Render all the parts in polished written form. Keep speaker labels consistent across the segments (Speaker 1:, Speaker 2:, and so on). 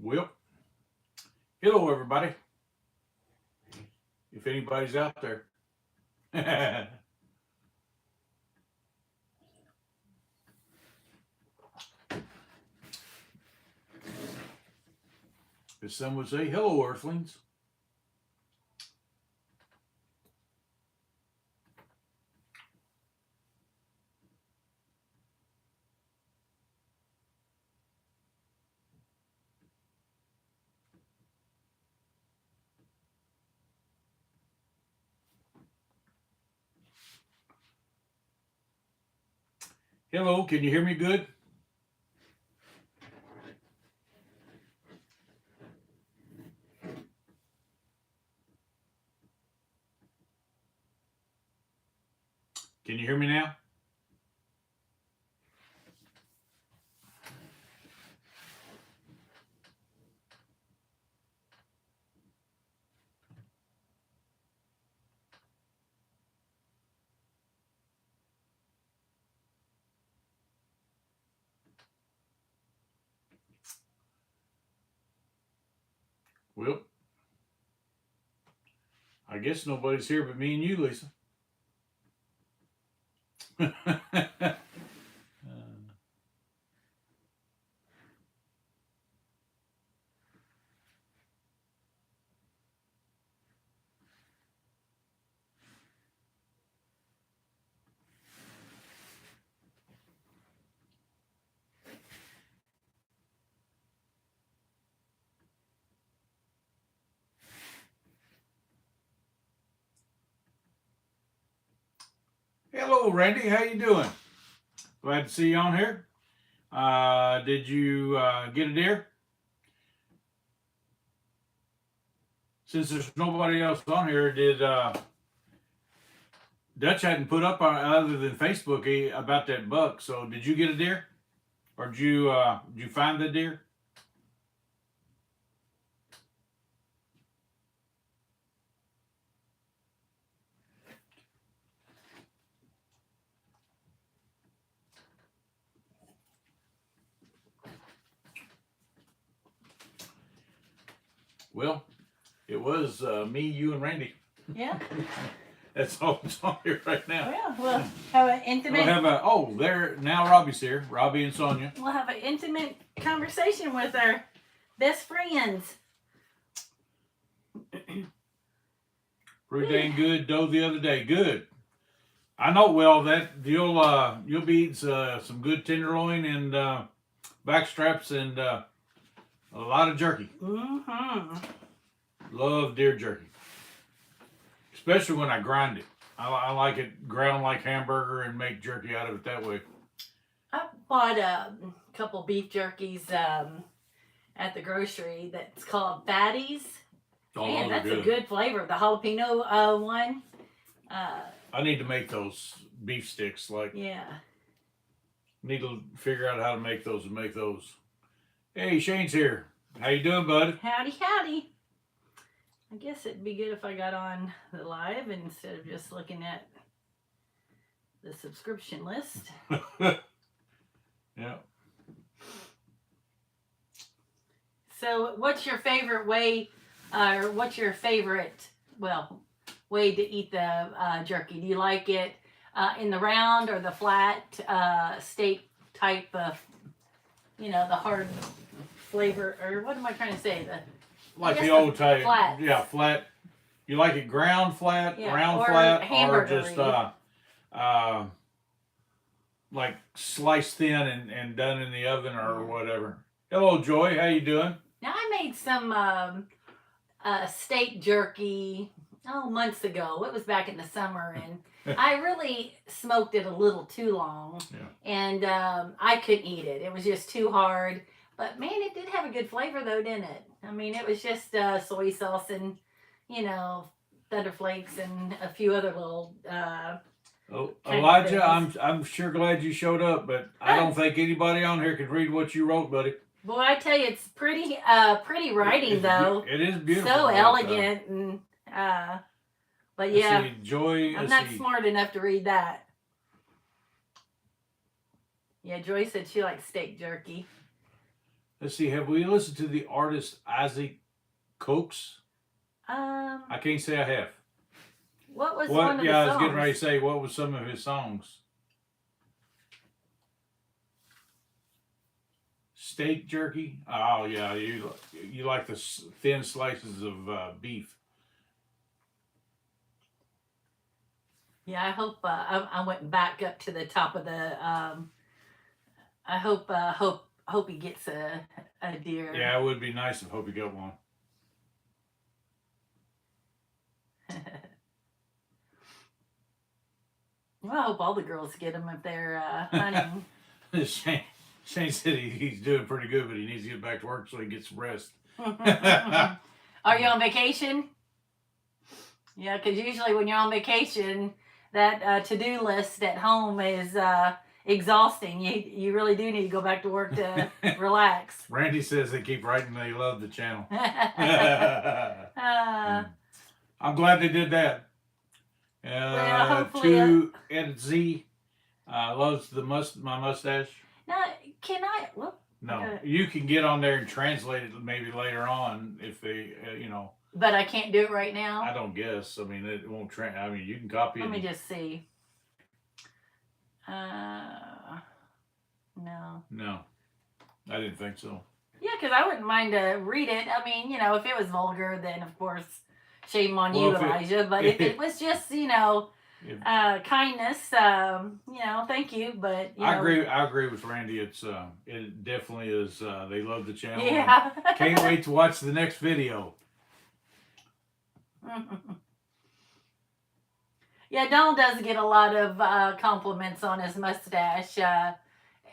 Speaker 1: Well, hello everybody. If anybody's out there. As some would say, hello Earthlings. Hello, can you hear me good? Can you hear me now? Well, I guess nobody's here but me and you, Lisa. Hello, Randy. How you doing? Glad to see you on here. Did you get a deer? Since there's nobody else on here, did Dutch hadn't put up on other than Facebook about that buck? So did you get a deer, or did you find the deer? Well, it was me, you, and Randy.
Speaker 2: Yeah.
Speaker 1: That's all that's on here right now.
Speaker 2: Yeah, we'll have an intimate.
Speaker 1: There now. Robbie's here. Robbie and Sonia.
Speaker 2: We'll have an intimate conversation with our best friends.
Speaker 1: Pretty dang good dough the other day. Good. I know. Well, that you'll be eating some good tenderloin and back straps and a lot of jerky.
Speaker 2: Mm-hmm.
Speaker 1: Love deer jerky, especially when I grind it. I like it ground like hamburger and make jerky out of it that way.
Speaker 2: I bought a couple beef jerkies at the grocery that's called Fatties.
Speaker 1: Oh,
Speaker 2: Man, that's a good flavor. The jalapeno one.
Speaker 1: I need to make those beef sticks.
Speaker 2: Yeah.
Speaker 1: Need to figure out how to make those and make those. Hey, Shane's here. How you doing, bud?
Speaker 2: Howdy, howdy. I guess it'd be good if I got on the live instead of just looking at the subscription list.
Speaker 1: Yeah.
Speaker 2: So what's your favorite way, or what's your favorite, way to eat the jerky? Do you like it in the round or the flat steak type of, the hard flavor, or what am I trying to say?
Speaker 1: Like the old type.
Speaker 2: Flats.
Speaker 1: Yeah, flat. You like it ground flat,
Speaker 2: Yeah,
Speaker 1: round
Speaker 2: or
Speaker 1: flat, or
Speaker 2: hamburger-y.
Speaker 1: just like sliced thin and done in the oven or whatever. Hello, Joy. How you doing?
Speaker 2: Now I made some steak jerky months ago. It was back in the summer, and I really smoked it a little too long, and I couldn't eat it. It was just too hard. But man, it did have a good flavor though, didn't it? I mean, it was just soy sauce and Thunder Flakes and a few other little.
Speaker 1: Elijah, I'm sure glad you showed up, but I don't think anybody on here could read what you wrote, buddy.
Speaker 2: Boy, I tell you, it's pretty writing though.
Speaker 1: It is beautiful.
Speaker 2: So elegant and but yeah,
Speaker 1: see, Joy.
Speaker 2: I'm not smart enough to read that. Yeah, Joy said she likes steak jerky.
Speaker 1: Let's see. Have we listened to the artist Isaac Coates? I can't say I have.
Speaker 2: What was one of the songs?
Speaker 1: Yeah, I was getting ready to say, what was some of his songs? Steak jerky? Oh, yeah. You like the thin slices of beef.
Speaker 2: Yeah, I hope I went back up to the top of the. I hope he gets a deer.
Speaker 1: Yeah, it would be nice if Hope he got one.
Speaker 2: Well, I hope all the girls get them if they're hunting.
Speaker 1: Shane said he's doing pretty good, but he needs to get back to work so he gets some rest.
Speaker 2: Are you on vacation? Yeah, because usually when you're on vacation, that to-do list at home is exhausting. You really do need to go back to work to relax.
Speaker 1: Randy says they keep writing they love the channel. I'm glad they did that. To Ed Z loves my mustache.
Speaker 2: Now, can I? Well,
Speaker 1: no, you can get on there and translate it maybe later on if they,
Speaker 2: But I can't do it right now.
Speaker 1: I don't guess. I mean, it won't. I mean, you can copy it.
Speaker 2: Let me just see. No,
Speaker 1: I didn't think so.
Speaker 2: Yeah, because I wouldn't mind to read it. I mean, if it was vulgar, then of course, shame on you, Elijah. But if it was just, kindness, thank you. But
Speaker 1: I agree with Randy. It definitely is. They love the channel.
Speaker 2: Yeah.
Speaker 1: Can't wait to watch the next video.
Speaker 2: Yeah, Donald does get a lot of compliments on his mustache.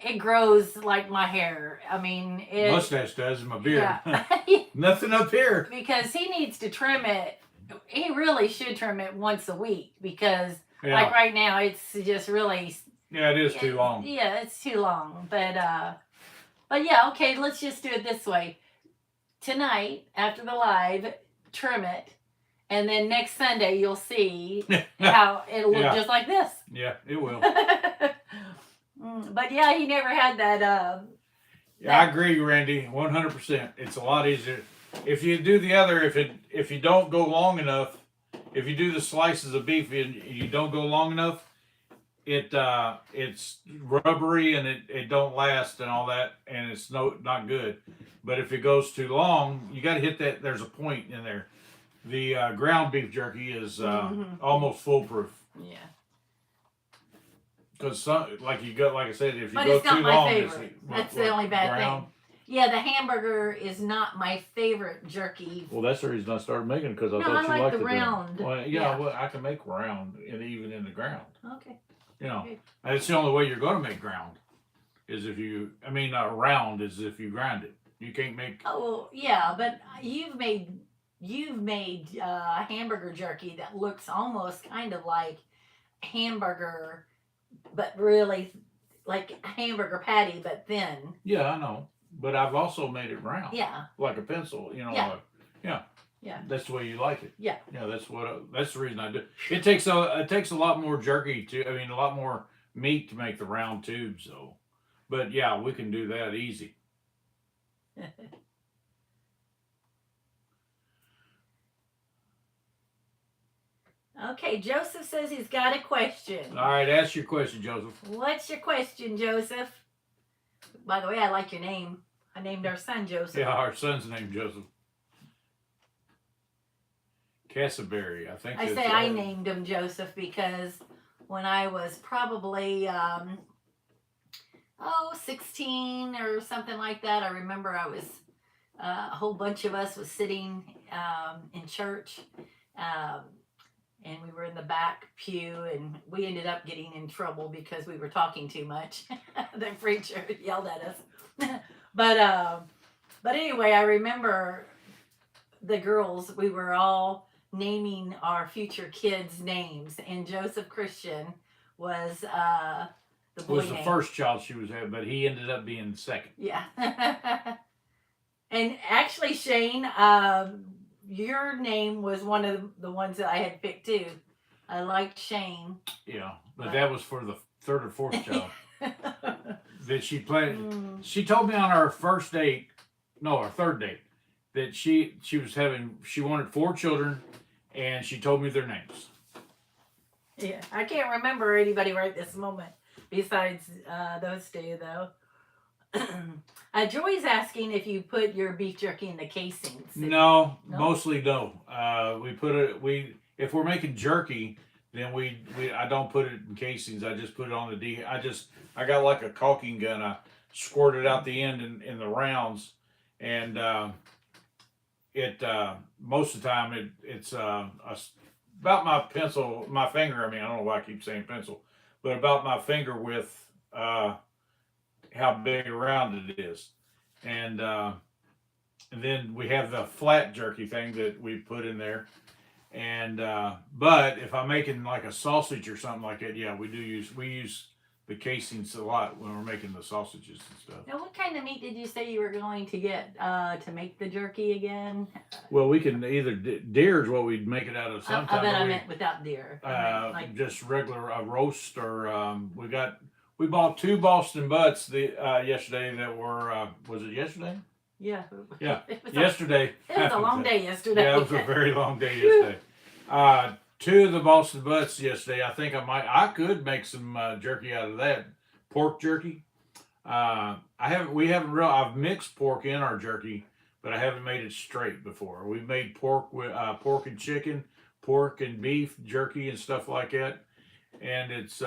Speaker 2: It grows like my hair. I mean,
Speaker 1: mustache does, my beard.
Speaker 2: Yeah.
Speaker 1: Nothing up here.
Speaker 2: Because he needs to trim it. He really should trim it once a week because, like right now, it's just really.
Speaker 1: Yeah, it is too long.
Speaker 2: Yeah, it's too long. But yeah, okay. Let's just do it this way. Tonight, after the live, trim it. And then next Sunday, you'll see how it'll look just like this.
Speaker 1: Yeah, it will.
Speaker 2: But yeah, he never had that.
Speaker 1: I agree, Randy, 100%. It's a lot easier. If you do the other, if you don't go long enough, if you do the slices of beef and you don't go long enough, it's rubbery and it don't last and all that, and it's not good. But if it goes too long, you got to hit that. There's a point in there. The ground beef jerky is almost foolproof.
Speaker 2: Yeah.
Speaker 1: Because like I said, if you
Speaker 2: but
Speaker 1: go
Speaker 2: it's not
Speaker 1: too
Speaker 2: my
Speaker 1: long,
Speaker 2: favorite. That's the only bad thing. Yeah, the hamburger is not my favorite jerky.
Speaker 1: Well, that's the reason I started making it because I thought you
Speaker 2: like
Speaker 1: liked
Speaker 2: the round.
Speaker 1: Well, yeah, well, I can make round and even in the ground.
Speaker 2: Okay.
Speaker 1: That's the only way you're going to make ground is if you. I mean, round is if you grind it. You can't make.
Speaker 2: Oh yeah, but you've made hamburger jerky that looks almost kind of like hamburger, but really like hamburger patty, but thin.
Speaker 1: Yeah, I know, but I've also made it round.
Speaker 2: Yeah.
Speaker 1: Like a pencil,
Speaker 2: Yeah.
Speaker 1: Yeah. That's the way you like it.
Speaker 2: Yeah.
Speaker 1: Yeah, that's the reason I do. It takes a lot more jerky a lot more meat to make the round tubes though. But yeah, we can do that easy.
Speaker 2: Okay, Joseph says he's got a question.
Speaker 1: All right, ask your question, Joseph.
Speaker 2: What's your question, Joseph? By the way, I like your name. I named our son Joseph.
Speaker 1: Yeah, our son's named Joseph. Castleberry, I think.
Speaker 2: I named him Joseph because when I was probably 16 or something like that, I remember I was a whole bunch of us was sitting in church. And we were in the back pew, and we ended up getting in trouble because we were talking too much. The preacher yelled at us. But anyway, I remember the girls, we were all naming our future kids' names, and Joseph Christian was the boy
Speaker 1: was the first child she was having, but he ended up being the second.
Speaker 2: Yeah. And actually, Shane, your name was one of the ones that I had picked too. I liked Shane.
Speaker 1: Yeah, but that was for the third or fourth child that she played. She told me on our first date no, our third date, that she wanted 4 children, and she told me their names.
Speaker 2: Yeah, I can't remember anybody right this moment besides those two, though. Joy's asking if you put your beef jerky in the casings.
Speaker 1: No, mostly no. We put it. If we're making jerky, then I don't put it in casings. I just put it on the I got like a caulking gun. I squirt it out the end in the rounds, and most of the time it's about my finger. I mean, I don't know why I keep saying pencil, but about my finger width. How big around it is, and then we have the flat jerky thing that we put in there, and but if I'm making like a sausage or something like that, yeah, we use the casings a lot when we're making the sausages and stuff.
Speaker 2: Now, what kind of meat did you say you were going to get to make the jerky again?
Speaker 1: Well, we can either deer is what we'd make it out of sometimes.
Speaker 2: I bet I meant without deer.
Speaker 1: Like just regular roast, or we bought 2 Boston butts yesterday that were was it yesterday?
Speaker 2: Yeah.
Speaker 1: Yeah. Yesterday.
Speaker 2: It was a long day yesterday.
Speaker 1: Yeah, it was a very long day yesterday. 2 of the Boston butts yesterday. I think I could make some jerky out of that. Pork jerky. I've mixed pork in our jerky, but I haven't made it straight before. We've made pork with pork and chicken, pork and beef jerky and stuff like that, and it's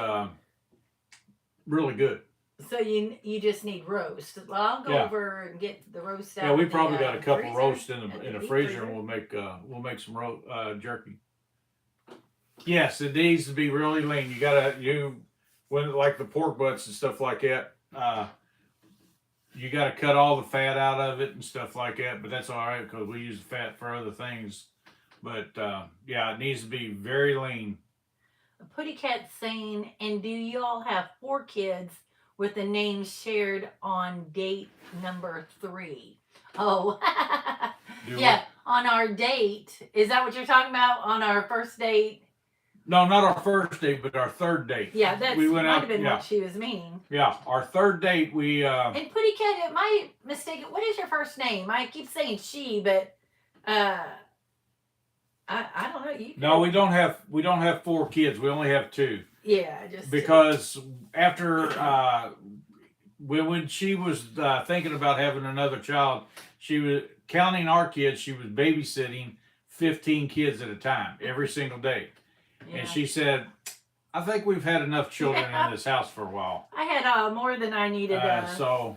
Speaker 1: really good.
Speaker 2: So you just need roast. Well, I'll go over and get the roast out.
Speaker 1: Yeah, we probably got a couple roasts in the freezer, and we'll make some jerky. Yes, it needs to be really lean. When like the pork butts and stuff like that, you got to cut all the fat out of it and stuff like that. But that's all right because we use the fat for other things. But yeah, it needs to be very lean.
Speaker 2: Putty Cat's saying, and do you all have 4 kids with the names shared on date number 3? Oh, yeah, on our date. Is that what you're talking about? On our first date?
Speaker 1: No, not our first date, but our third date.
Speaker 2: Yeah, that might have been what she was meaning.
Speaker 1: Yeah, our third date,
Speaker 2: And Putty Cat, am I mistaken? What is your first name? I keep saying she, but I don't know.
Speaker 1: No, we don't have 4 kids. We only have 2.
Speaker 2: Yeah,
Speaker 1: because after when she was thinking about having another child, she was counting our kids. She was babysitting 15 kids at a time every single day. Yeah. And she said, I think we've had enough children in this house for a while.
Speaker 2: I had more than I needed.
Speaker 1: So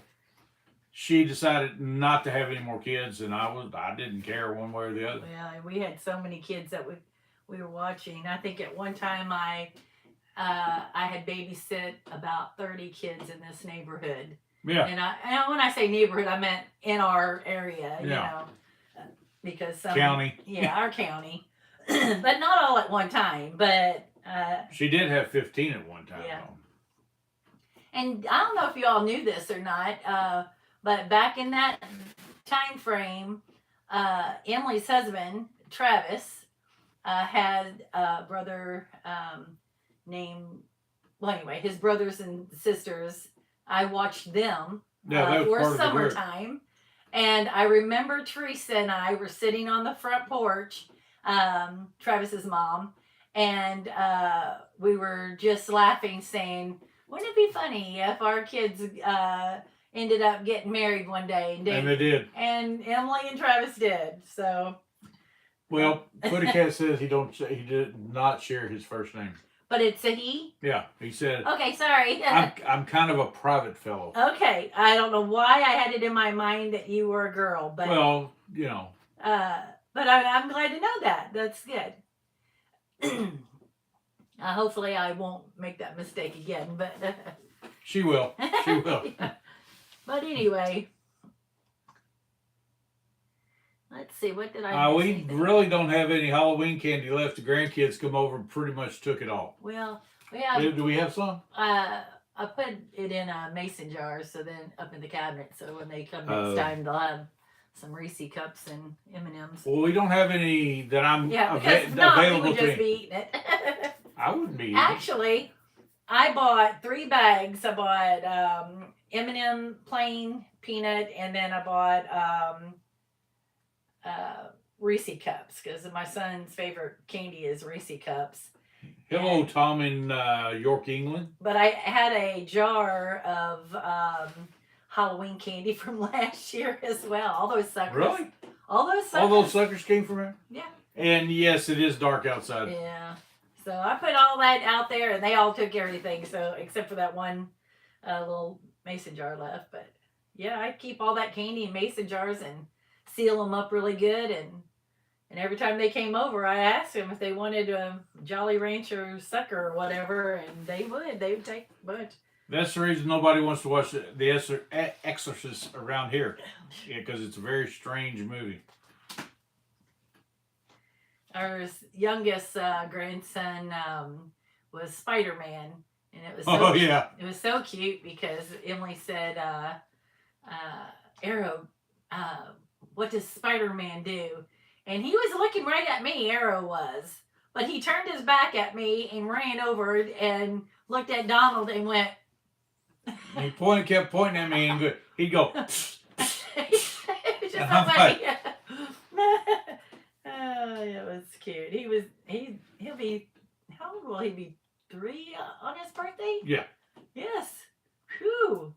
Speaker 1: she decided not to have any more kids, and I didn't care one way or the other.
Speaker 2: Yeah, we had so many kids that we were watching. I think at one time I had babysit about 30 kids in this neighborhood.
Speaker 1: Yeah.
Speaker 2: And when I say neighborhood, I meant in our area, you know, because
Speaker 1: county.
Speaker 2: Yeah, our county. But not all at one time, but
Speaker 1: she did have 15 at one time.
Speaker 2: Yeah. And I don't know if you all knew this or not, but back in that time frame, Emily's husband, Travis, had a brother named, well, anyway, his brothers and sisters, I watched them for summertime. And I remember Teresa and I were sitting on the front porch, Travis's mom, and we were just laughing, saying, wouldn't it be funny if our kids ended up getting married one day?
Speaker 1: And they did.
Speaker 2: And Emily and Travis did. So.
Speaker 1: Well, Putty Cat says he did not share his first name.
Speaker 2: But it's a he?
Speaker 1: Yeah, he said.
Speaker 2: Okay, sorry.
Speaker 1: I'm kind of a private fellow.
Speaker 2: Okay, I don't know why I had it in my mind that you were a girl, but.
Speaker 1: Well, you know.
Speaker 2: But I'm glad to know that. That's good. Hopefully I won't make that mistake again, but.
Speaker 1: She will. She will.
Speaker 2: Yeah. But anyway. Let's see, what did I miss?
Speaker 1: We really don't have any Halloween candy left. The grandkids come over and pretty much took it all.
Speaker 2: Well, we have.
Speaker 1: Do we have some?
Speaker 2: I put it in a mason jar, so then up in the cabinet, so when they come next time, they'll have some Reese cups and M&Ms.
Speaker 1: Well, we don't have any that I'm
Speaker 2: because not,
Speaker 1: available
Speaker 2: we would
Speaker 1: to.
Speaker 2: just be eating it.
Speaker 1: I wouldn't be eating
Speaker 2: Actually, I bought 3 bags. I bought M&M plain peanut, and then I bought Reese cups because my son's favorite candy is Reese cups.
Speaker 1: Hello, Tom in York, England.
Speaker 2: But I had a jar of Halloween candy from last year as well. All those suckers.
Speaker 1: Really?
Speaker 2: All those suckers.
Speaker 1: All those suckers came from here?
Speaker 2: Yeah.
Speaker 1: And yes, it is dark outside.
Speaker 2: Yeah. So I put all that out there, and they all took everything. So except for that one little mason jar left. But yeah, I keep all that candy in mason jars and seal them up really good. And every time they came over, I asked them if they wanted a Jolly Rancher sucker or whatever, and they would. They would take a bunch.
Speaker 1: That's the reason nobody wants to watch The Exorcist around here. Yeah, because it's a very strange movie.
Speaker 2: Our youngest grandson was Spider-Man, and it was it was so cute because Emily said, "Arrow, what does Spider-Man do?" And he was looking right at me. Arrow was, but he turned his back at me and ran over and looked at Donald and went.
Speaker 1: He kept pointing at me, and he'd go.
Speaker 2: It's just so funny. Oh, it was cute. He'll be, how old will he be? 3 on his birthday?
Speaker 1: Yeah.
Speaker 2: Yes. Whew.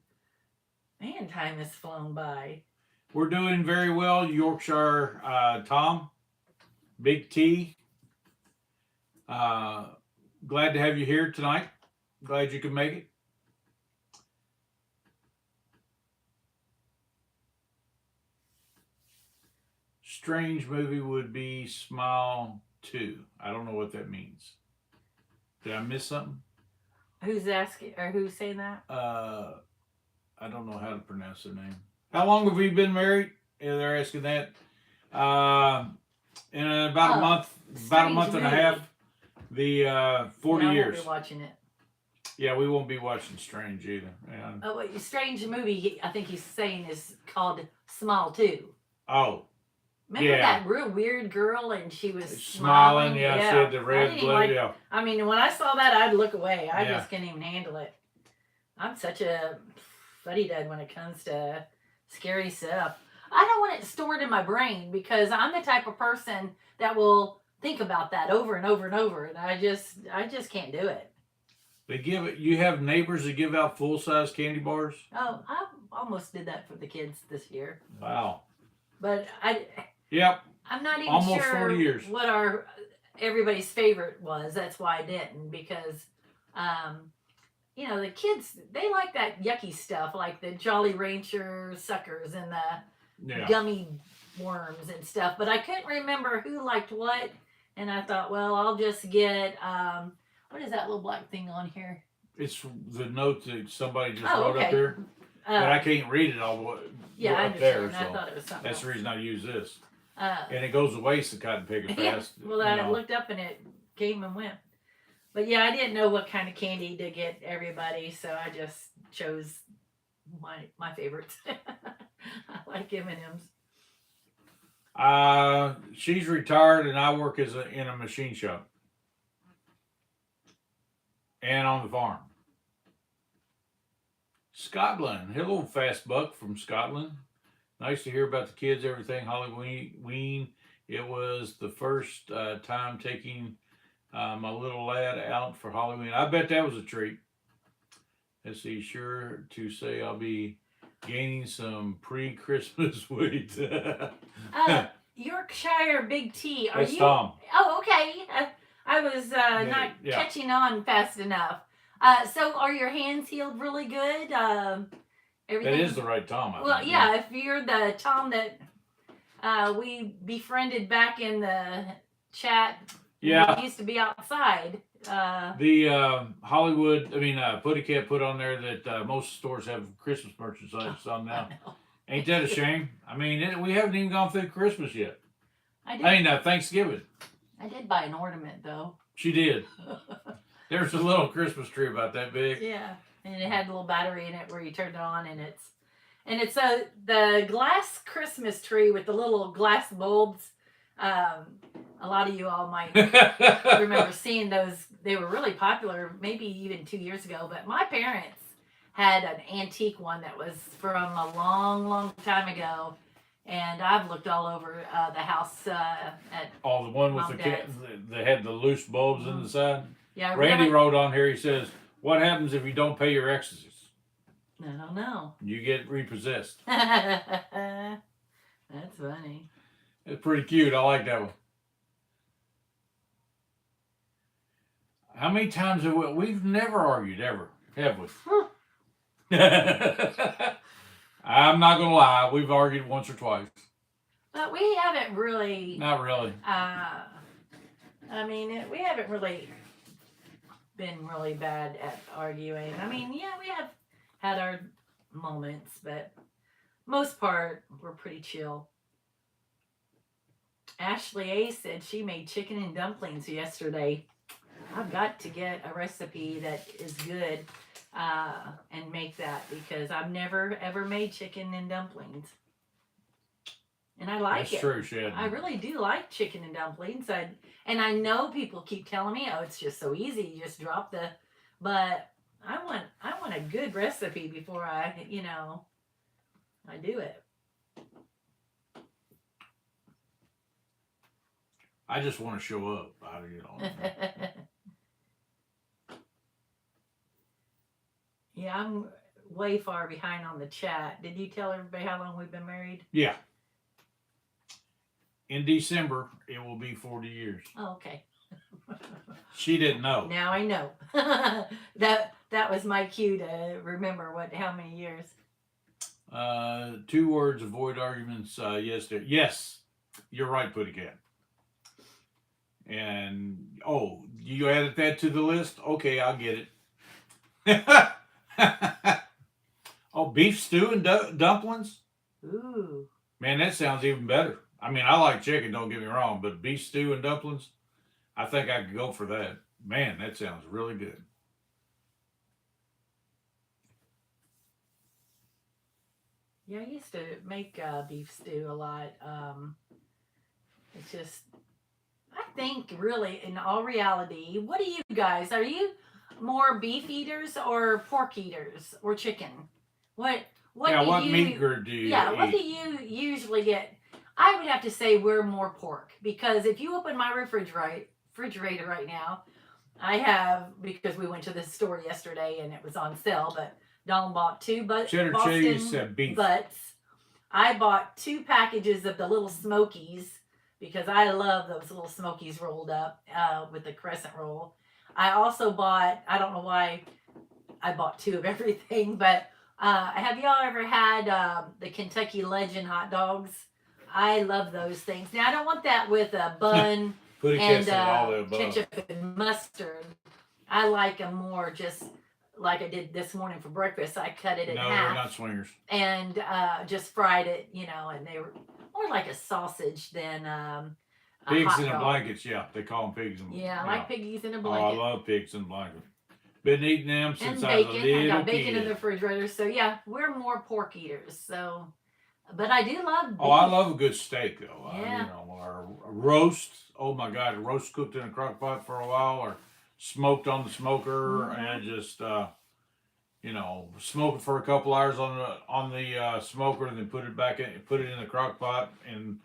Speaker 2: Man, time has flown by.
Speaker 1: We're doing very well. Yorkshire Tom, Big T. Glad to have you here tonight. Glad you could make it. Strange movie would be Smile 2. I don't know what that means. Did I miss something?
Speaker 2: Who's asking, or who's saying that?
Speaker 1: I don't know how to pronounce their name. How long have we been married? Yeah, they're asking that. In about a month and a half. The 40 years.
Speaker 2: I won't be watching it.
Speaker 1: Yeah, we won't be watching Strange either. Yeah.
Speaker 2: Oh, wait, Strange movie, I think he's saying is called Smile 2.
Speaker 1: Oh.
Speaker 2: Remember that real weird girl and she was
Speaker 1: smiling? Yeah, she had the red blood. Yeah.
Speaker 2: I mean, when I saw that, I'd look away. I just couldn't even handle it. I'm such a fuddy-dud when it comes to scary stuff. I don't want it stored in my brain because I'm the type of person that will think about that over and over and over, and I just can't do it.
Speaker 1: You have neighbors that give out full-size candy bars?
Speaker 2: Oh, I almost did that for the kids this year.
Speaker 1: Wow.
Speaker 2: But
Speaker 1: Yep.
Speaker 2: I'm not even
Speaker 1: almost
Speaker 2: sure
Speaker 1: 40 years.
Speaker 2: What everybody's favorite was. That's why I didn't, because the kids, they like that yucky stuff, like the Jolly Rancher suckers and the gummy worms and stuff. But I couldn't remember who liked what, and I thought, well, I'll just get what is that little black thing on here?
Speaker 1: It's the note that somebody just wrote up there. But I can't read it all the way.
Speaker 2: Yeah, I
Speaker 1: up
Speaker 2: understand.
Speaker 1: there,
Speaker 2: I thought it was something.
Speaker 1: That's the reason I use this.
Speaker 2: And
Speaker 1: it goes to waste, the cotton picking fast.
Speaker 2: Well, I looked up and it came and went. But yeah, I didn't know what kind of candy to get everybody, so I just chose my favorites. I like M&Ms.
Speaker 1: She's retired, and I work in a machine shop and on the farm. Scotland. Hello, Fast Buck from Scotland. Nice to hear about the kids, everything. Halloween. It was the first time taking my little lad out for Halloween. I bet that was a treat. Let's see. Sure to say I'll be gaining some pre-Christmas weight.
Speaker 2: Yorkshire Big T.
Speaker 1: That's Tom.
Speaker 2: Oh, okay. I was not catching on fast enough. So are your hands healed really good? Everything?
Speaker 1: That is the right Tom. I think.
Speaker 2: Yeah, if you're the Tom that we befriended back in the chat, we used to be outside.
Speaker 1: The Putty Cat put on there that most stores have Christmas merchandise on now. Ain't that a shame? I mean, we haven't even gone through Christmas yet. Thanksgiving.
Speaker 2: I did buy an ornament, though.
Speaker 1: She did. There's a little Christmas tree about that big.
Speaker 2: Yeah, and it had a little battery in it where you turned it on, and it's the glass Christmas tree with the little glass bulbs. A lot of you all might remember seeing those. They were really popular, maybe even 2 years ago. But my parents had an antique one that was from a long, long time ago. And I've looked all over the house at
Speaker 1: Oh, the one with
Speaker 2: Mom,
Speaker 1: the
Speaker 2: Dad's.
Speaker 1: that had the loose bulbs in the side.
Speaker 2: Yeah,
Speaker 1: Randy
Speaker 2: really,
Speaker 1: wrote on here. He says, "What happens if you don't pay your exorcist?
Speaker 2: I don't know.
Speaker 1: You get repossessed."
Speaker 2: That's funny.
Speaker 1: It's pretty cute. I like that one. How many times have we've never argued ever, have we? I'm not gonna lie. We've argued once or twice.
Speaker 2: But we haven't really.
Speaker 1: Not really.
Speaker 2: I mean, we haven't really been really bad at arguing. I mean, yeah, we have had our moments, but most part, we're pretty chill. Ashley A said she made chicken and dumplings yesterday. I've got to get a recipe that is good and make that because I've never ever made chicken and dumplings. And I like it.
Speaker 1: That's true, Shed.
Speaker 2: I really do like chicken and dumplings. And I know people keep telling me, "Oh, it's just so easy. You just drop the." But I want a good recipe before I do it.
Speaker 1: I just want to show up.
Speaker 2: Yeah, I'm way far behind on the chat. Did you tell everybody how long we've been married?
Speaker 1: Yeah. In December, it will be 40 years.
Speaker 2: Oh, okay.
Speaker 1: She didn't know.
Speaker 2: Now I know. that was my cue to remember how many years.
Speaker 1: 2 words, avoid arguments. Yes, dear. Yes, you're right, Putty Cat. And you added that to the list? Okay, I'll get it. Beef stew and dumplings?
Speaker 2: Ooh.
Speaker 1: Man, that sounds even better. I mean, I like chicken, don't get me wrong, but beef stew and dumplings, I think I could go for that. Man, that sounds really good.
Speaker 2: Yeah, I used to make beef stew a lot. It's just, I think really, in all reality, what do you guys, are you more beef eaters or pork eaters or chicken? What
Speaker 1: meat group do you eat?
Speaker 2: What do you usually get? I would have to say we're more pork because if you open my refrigerator right now, I have, because we went to the store yesterday and it was on sale, but Donald bought 2
Speaker 1: cheddar cheese beef
Speaker 2: butts. I bought 2 packages of the little Smokies because I love those little Smokies rolled up with the crescent roll. I also bought, I don't know why I bought 2 of everything, but have y'all ever had the Kentucky Legend hot dogs? I love those things. Now, I don't want that with a bun and ketchup and mustard. I like them more just like I did this morning for breakfast. I cut it in half.
Speaker 1: No, we're not swingers.
Speaker 2: And just fried it, and they were more like a sausage than
Speaker 1: pigs in a blanket. Yeah, they call them pigs in a blanket.
Speaker 2: Yeah, I like piggies in a blanket.
Speaker 1: Oh, I love pigs in a blanket. Been eating them since
Speaker 2: and
Speaker 1: I was a
Speaker 2: bacon.
Speaker 1: little
Speaker 2: I got bacon
Speaker 1: kid.
Speaker 2: in the refrigerator. So yeah, we're more pork eaters. So, but I do love beef.
Speaker 1: Oh, I love a good steak though.
Speaker 2: Yeah.
Speaker 1: Or a roast. Oh my God, a roast cooked in a crock pot for a while, or smoked on the smoker, and just smoke it for a couple hours on the smoker, and then put it in the crock pot, and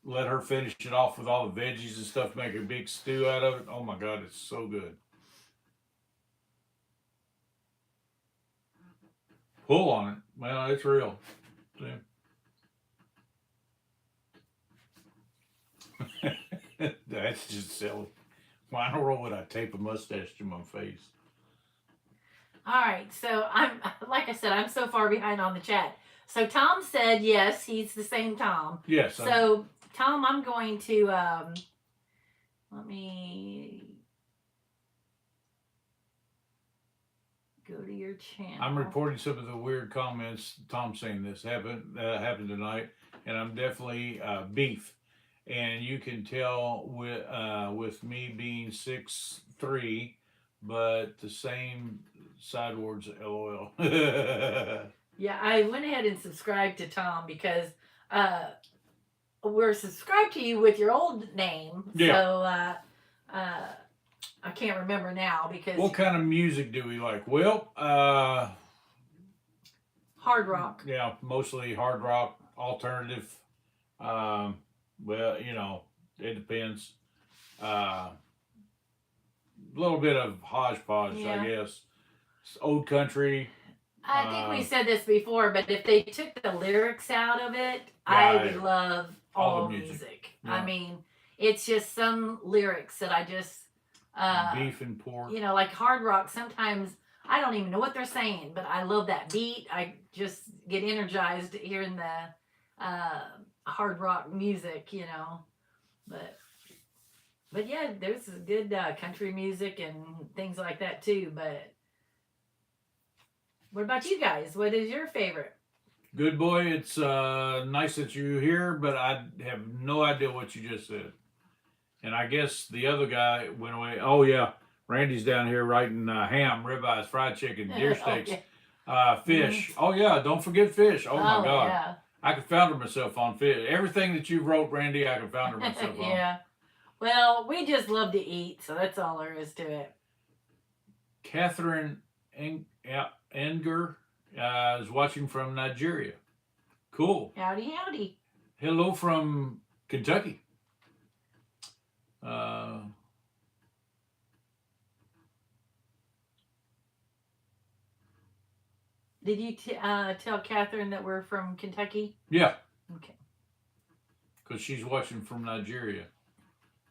Speaker 1: let her finish it off with all the veggies and stuff, make a big stew out of it. Oh my God, it's so good. Pull on it. Well, it's real. See? That's just silly. Why in the world would I tape a mustache to my face?
Speaker 2: All right, so like I said, I'm so far behind on the chat. So Tom said yes, he's the same Tom.
Speaker 1: Yes.
Speaker 2: So Tom, I'm going to let me go to your channel.
Speaker 1: I'm reporting some of the weird comments. Tom saying this happened tonight, and I'm definitely beef. And you can tell with me being 6'3", but the same sidewards, LOL.
Speaker 2: Yeah, I went ahead and subscribed to Tom because we're subscribed to you with your old name. Yeah. So I can't remember now because.
Speaker 1: What kind of music do we like? Well,
Speaker 2: hard rock.
Speaker 1: Yeah, mostly hard rock, alternative. Well, you know, it depends. A little bit of hodgepodge,
Speaker 2: Yeah.
Speaker 1: I guess. It's old country.
Speaker 2: I think we said this before, but if they took the lyrics out of it, I would love all the music.
Speaker 1: Yeah.
Speaker 2: I mean, it's just some lyrics that I just
Speaker 1: beef and pork.
Speaker 2: You know, like hard rock. Sometimes I don't even know what they're saying, but I love that beat. I just get energized hearing the hard rock music. You know, but yeah, there's good country music and things like that too. But what about you guys? What is your favorite?
Speaker 1: Good boy, it's nice that you're here, but I have no idea what you just said. And I guess the other guy went away. Oh yeah, Randy's down here writing ham, ribeyes, fried chicken, deer steaks, fish. Oh yeah, don't forget fish. Oh my God, yeah. I could founder myself on fish. Everything that you wrote, Randy, I could founder myself on.
Speaker 2: Yeah. Well, we just love to eat, so that's all there is to it.
Speaker 1: Catherine Enger is watching from Nigeria. Cool.
Speaker 2: Howdy, howdy.
Speaker 1: Hello from Kentucky.
Speaker 2: Did you tell Catherine that we're from Kentucky?
Speaker 1: Yeah.
Speaker 2: Okay.
Speaker 1: Because she's watching from Nigeria.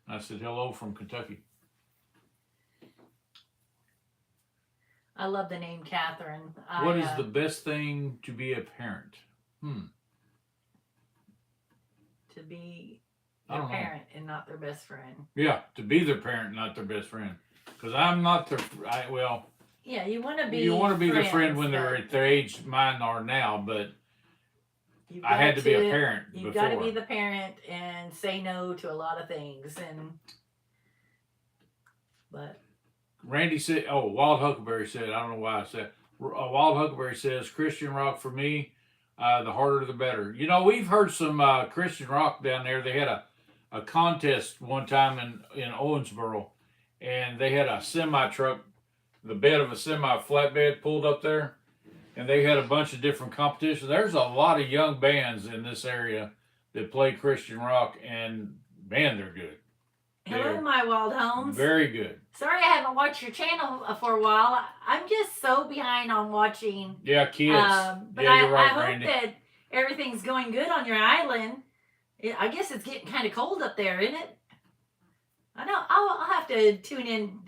Speaker 1: I said hello from Kentucky.
Speaker 2: I love the name Catherine.
Speaker 1: What is the best thing to be a parent?
Speaker 2: To be their parent and not their best friend.
Speaker 1: Yeah, to be their parent, not their best friend. Because I'm not their.
Speaker 2: Yeah, you want to be.
Speaker 1: You want to be their friend when they're at their age mine are now, but I had to be a parent.
Speaker 2: You've got to be the parent and say no to a lot of things, but.
Speaker 1: Randy said, "Oh, Wild Huckleberry said, I don't know why I said. Wild Huckleberry says Christian rock for me, the harder the better. You know, we've heard some Christian rock down there. They had a contest one time in Owensboro, and they had a semi truck, the bed of a semi flatbed pulled up there, and they had a bunch of different competitions. There's a lot of young bands in this area that play Christian rock, and man, they're good.
Speaker 2: Hello, my wild homes.
Speaker 1: Very good.
Speaker 2: Sorry I haven't watched your channel for a while. I'm just so behind on watching.
Speaker 1: Yeah, kids.
Speaker 2: But
Speaker 1: yeah, you're right,
Speaker 2: I hope
Speaker 1: Randy.
Speaker 2: that everything's going good on your island. I guess it's getting kind of cold up there, isn't it? I know. I'll have to tune in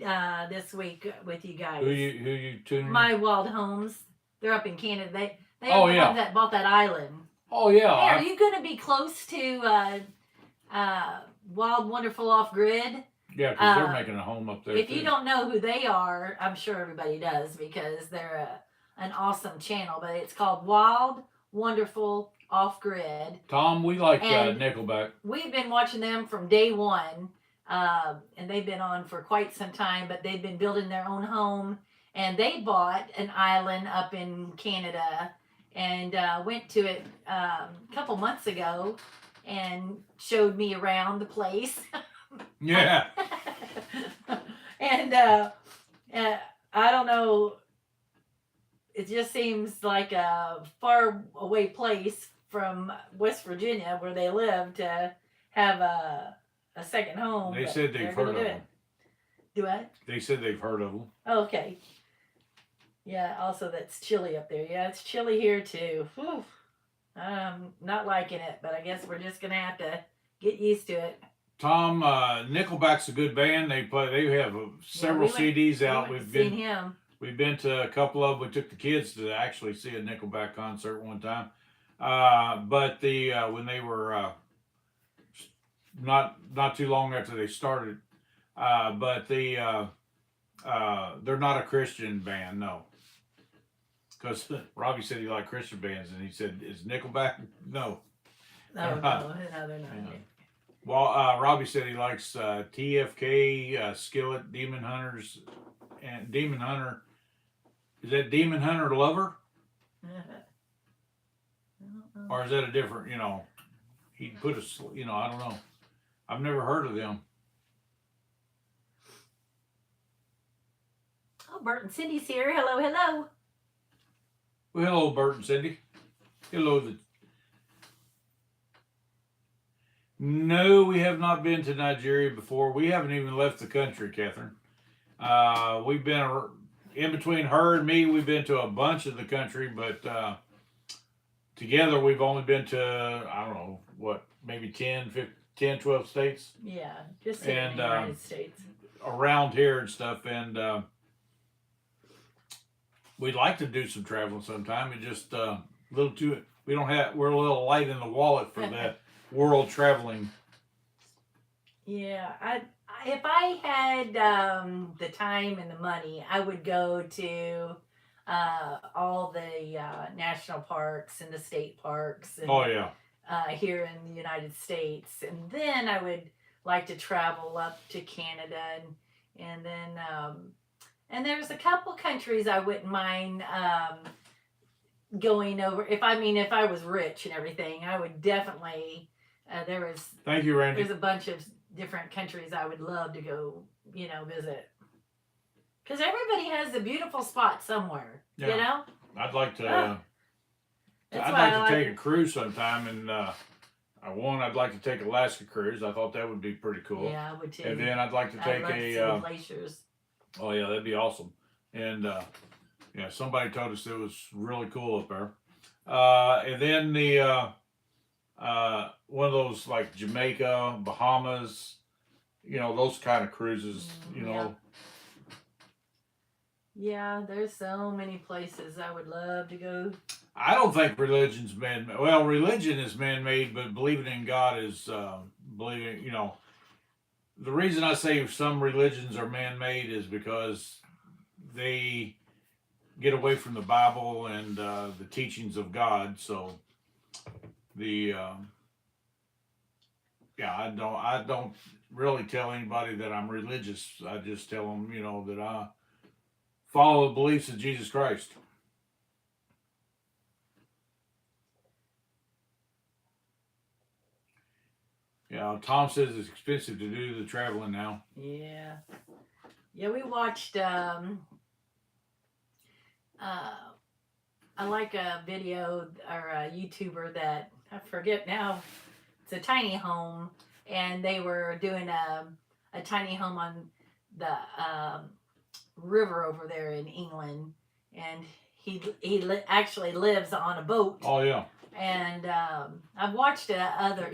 Speaker 2: this week with you guys.
Speaker 1: Who you tuning in?
Speaker 2: My wild homes. They're up in Canada. They
Speaker 1: are
Speaker 2: the ones that bought that island.
Speaker 1: Oh yeah.
Speaker 2: Hey, are you going to be close to Wild Wonderful Off Grid?
Speaker 1: Yeah, because they're making a home up there.
Speaker 2: If you don't know who they are, I'm sure everybody does because they're an awesome channel. But it's called Wild Wonderful Off Grid.
Speaker 1: Tom, we like Nickelback.
Speaker 2: We've been watching them from day one, and they've been on for quite some time. But they've been building their own home, and they bought an island up in Canada, and went to it a couple months ago, and showed me around the place.
Speaker 1: Yeah.
Speaker 2: And I don't know, it just seems like a far away place from West Virginia where they live to have a second home.
Speaker 1: They said they've heard of them.
Speaker 2: Do what?
Speaker 1: They said they've heard of them.
Speaker 2: Oh, okay. Yeah, also that's chilly up there. Yeah, it's chilly here too. Whew. I'm not liking it, but I guess we're just going to have to get used to it.
Speaker 1: Tom, Nickelback's a good band. They have several CDs out. We've been to a couple of them. We took the kids to actually see a Nickelback concert one time. But when they were not too long after they started, but they're not a Christian band, no. Because Robbie said he liked Christian bands, and he said, "Is Nickelback?" No.
Speaker 2: No, they're not. Yeah.
Speaker 1: Well, Robbie said he likes TFK, Skillet, Demon Hunters, and Demon Hunter. Is that Demon Hunter Lover? Or is that a different, he put a, I don't know. I've never heard of them.
Speaker 2: Oh, Bert and Cindy's here. Hello, hello.
Speaker 1: Well, hello, Bert and Cindy. Hello. No, we have not been to Nigeria before. We haven't even left the country, Catherine. We've been in between her and me. We've been to a bunch of the country, but together we've only been to, I don't know, what, maybe 10, 12 states.
Speaker 2: Yeah, just in the United States.
Speaker 1: Around here and stuff, and we'd like to do some traveling sometime. It just a little too. We're a little light in the wallet for that world traveling.
Speaker 2: Yeah, if I had the time and the money, I would go to all the national parks and the state parks. And,
Speaker 1: oh yeah.
Speaker 2: Here in the United States, and then I would like to travel up to Canada, and then and there's a couple countries I wouldn't mind going over. If I was rich and everything, I would definitely.
Speaker 1: Thank you, Randy.
Speaker 2: There's a bunch of different countries I would love to go, visit. Because everybody has a beautiful spot somewhere,
Speaker 1: yeah. I'd like to. I'd like to take a cruise sometime, and I'd like to take Alaska cruise. I thought that would be pretty cool.
Speaker 2: Yeah, I would too.
Speaker 1: And then I'd like to take
Speaker 2: the glaciers.
Speaker 1: Oh yeah, that'd be awesome. And yeah, somebody told us it was really cool up there. And then the one of those like Jamaica, Bahamas, those kind of cruises.
Speaker 2: Yeah. Yeah, there's so many places I would love to go.
Speaker 1: I don't think religion's man-made. Well, religion is man-made, but believing in God is believing. The reason I say some religions are man-made is because they get away from the Bible and the teachings of God. So I don't really tell anybody that I'm religious. I just tell them, that I follow the beliefs of Jesus Christ. Yeah, Tom says it's expensive to do the traveling now.
Speaker 2: Yeah. Yeah, we watched I like a video or a YouTuber that I forget now. It's a tiny home, and they were doing a tiny home on the river over there in England, and he actually lives on a boat.
Speaker 1: Oh yeah.
Speaker 2: And I've watched another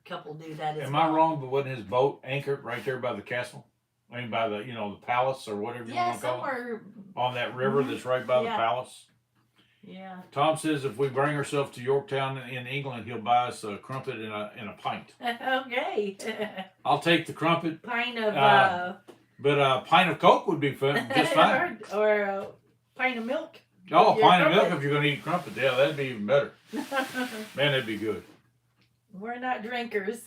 Speaker 2: couple do that as well.
Speaker 1: Am I wrong? But wasn't his boat anchored right there by the castle? I mean, by the the palace or whatever you want to call it. On that river that's right by the palace.
Speaker 2: Yeah.
Speaker 1: Tom says if we bring ourselves to Yorktown in England, he'll buy us a crumpet and a pint.
Speaker 2: Okay.
Speaker 1: I'll take the crumpet.
Speaker 2: Pint of.
Speaker 1: But a pint of Coke would be fun, just fine.
Speaker 2: or a pint of milk.
Speaker 1: Oh, a pint of milk if you're going to eat crumpet. Yeah, that'd be even better. Man, that'd be good.
Speaker 2: We're not drinkers.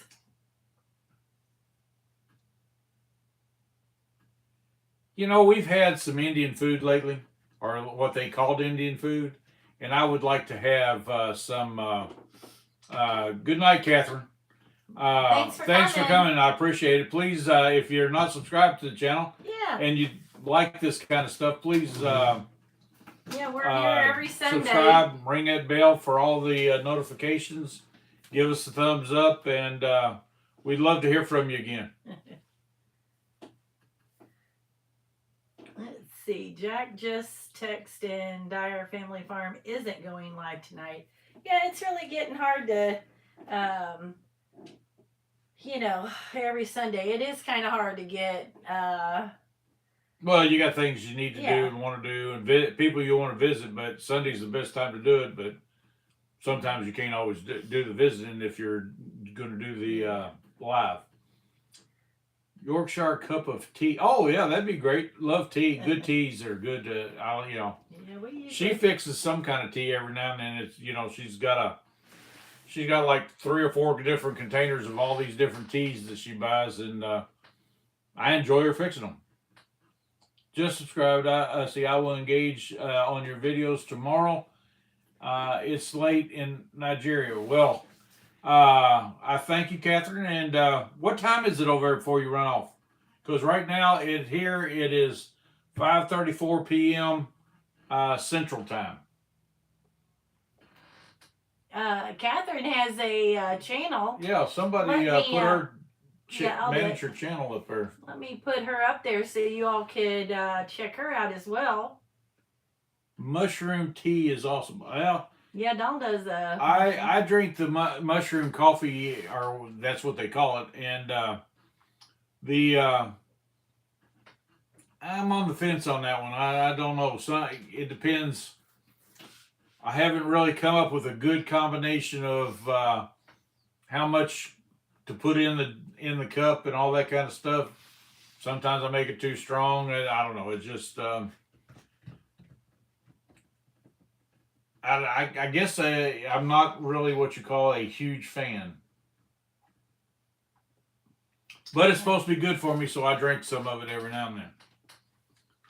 Speaker 1: We've had some Indian food lately, or what they called Indian food, and I would like to have some. Good night, Catherine. Thanks for coming. I appreciate it. Please, if you're not subscribed to the channel, and you like this kind of stuff, please.
Speaker 2: Yeah, we're here every Sunday.
Speaker 1: Subscribe, ring that bell for all the notifications. Give us a thumbs up, and we'd love to hear from you again.
Speaker 2: Let's see. Jack just texted in, Drier Family Farm isn't going live tonight. Yeah, it's really getting hard to, every Sunday. It is kind of hard to get...
Speaker 1: Well, you got things you need to do and want to do, and people you want to visit, but Sunday's the best time to do it, but sometimes you can't always do the visiting if you're going to do the live. Yorkshire cup of tea. Oh, yeah, that'd be great. Love tea. Good teas are good. She fixes some kind of tea every now and then. It's, she's got like 3 or 4 different containers of all these different teas that she buys, and I enjoy her fixing them. Just subscribed. I will engage on your videos tomorrow. It's late in Nigeria. Well, I thank you, Catherine. And what time is it over there before you run off? Because right now, here it is 5:34 p.m. Central Time.
Speaker 2: Catherine has a channel.
Speaker 1: Yeah, somebody put her manage her channel up there.
Speaker 2: Let me put her up there so you all could check her out as well.
Speaker 1: Mushroom tea is awesome. Well,
Speaker 2: yeah, Donald does.
Speaker 1: I drink the mushroom coffee, or that's what they call it, and I'm on the fence on that one. I don't know. It depends. I haven't really come up with a good combination of how much to put in the cup and all that kind of stuff. Sometimes I make it too strong. I don't know. It's just I guess I'm not really what you call a huge fan. But it's supposed to be good for me, so I drink some of it every now and then.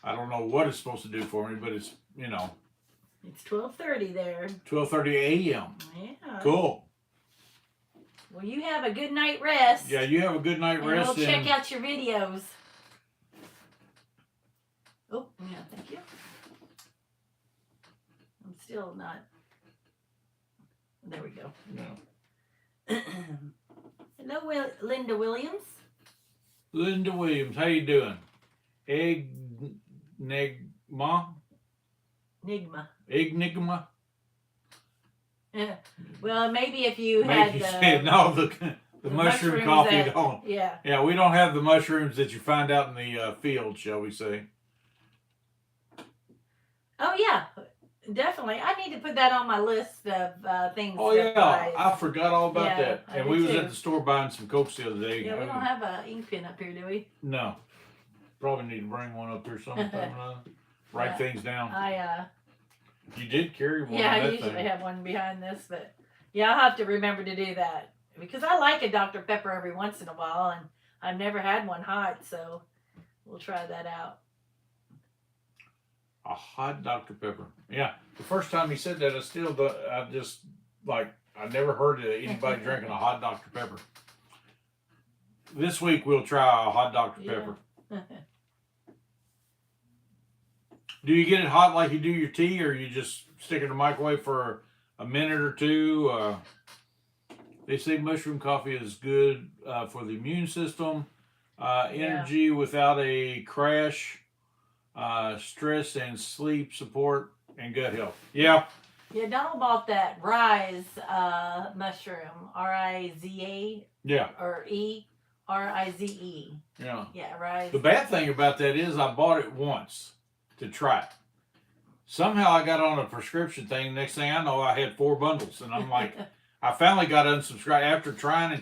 Speaker 1: I don't know what it's supposed to do for me, but it's,
Speaker 2: It's 12:30 there.
Speaker 1: 12:30 a.m.
Speaker 2: Yeah.
Speaker 1: Cool.
Speaker 2: Well, you have a good night rest.
Speaker 1: Yeah, you have a good night rest.
Speaker 2: We'll check out your videos. Oh, yeah, thank you. I'm still not. There we go.
Speaker 1: Yeah.
Speaker 2: Hello, Linda Williams.
Speaker 1: Linda Williams, how you doing? Enigma?
Speaker 2: Yeah. Well, maybe if you had
Speaker 1: the mushroom coffee don't.
Speaker 2: Yeah.
Speaker 1: Yeah, we don't have the mushrooms that you find out in the field, shall we say?
Speaker 2: Oh yeah, definitely. I need to put that on my list of things.
Speaker 1: Oh yeah, I forgot all about that. And we was
Speaker 2: too.
Speaker 1: at the store buying some Cokes the other day.
Speaker 2: Yeah, we don't have an ink pen up here, do we?
Speaker 1: No. Probably need to bring one up here sometime. Write things down. You did carry one.
Speaker 2: Yeah, I usually have one behind this, but yeah, I'll have to remember to do that because I like a Dr. Pepper every once in a while, and I've never had one hot, so we'll try that out.
Speaker 1: A hot Dr. Pepper. Yeah, the first time he said that, I never heard of anybody drinking a hot Dr. Pepper. This week we'll try a hot Dr. Pepper. Do you get it hot like you do your tea, or you just stick it in the microwave for a minute or two? They say mushroom coffee is good for the immune system, energy without a crash, stress and sleep support, and gut health. Yeah.
Speaker 2: Yeah, Donald bought that Rise mushroom, R-I-Z-A.
Speaker 1: Yeah.
Speaker 2: Or E-R-I-Z-E.
Speaker 1: Yeah.
Speaker 2: Yeah, Rise.
Speaker 1: The bad thing about that is I bought it once to try it. Somehow I got on a prescription thing. Next thing I know, I had 4 bundles, and I'm like, I finally got unsubscribed after trying.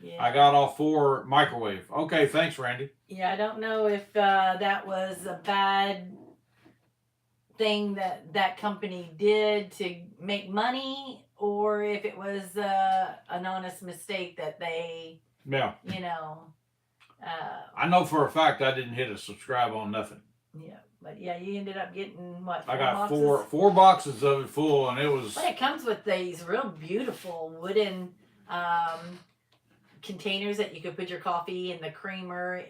Speaker 1: Yeah. I got all 4 microwave. Okay, thanks, Randy.
Speaker 2: Yeah, I don't know if that was a bad thing that company did to make money, or if it was an honest mistake that they,
Speaker 1: I know for a fact I didn't hit a subscribe on nothing.
Speaker 2: Yeah, but yeah, you ended up getting what?
Speaker 1: I got four boxes of it full, and it was.
Speaker 2: But it comes with these real beautiful wooden containers that you could put your coffee in the creamer.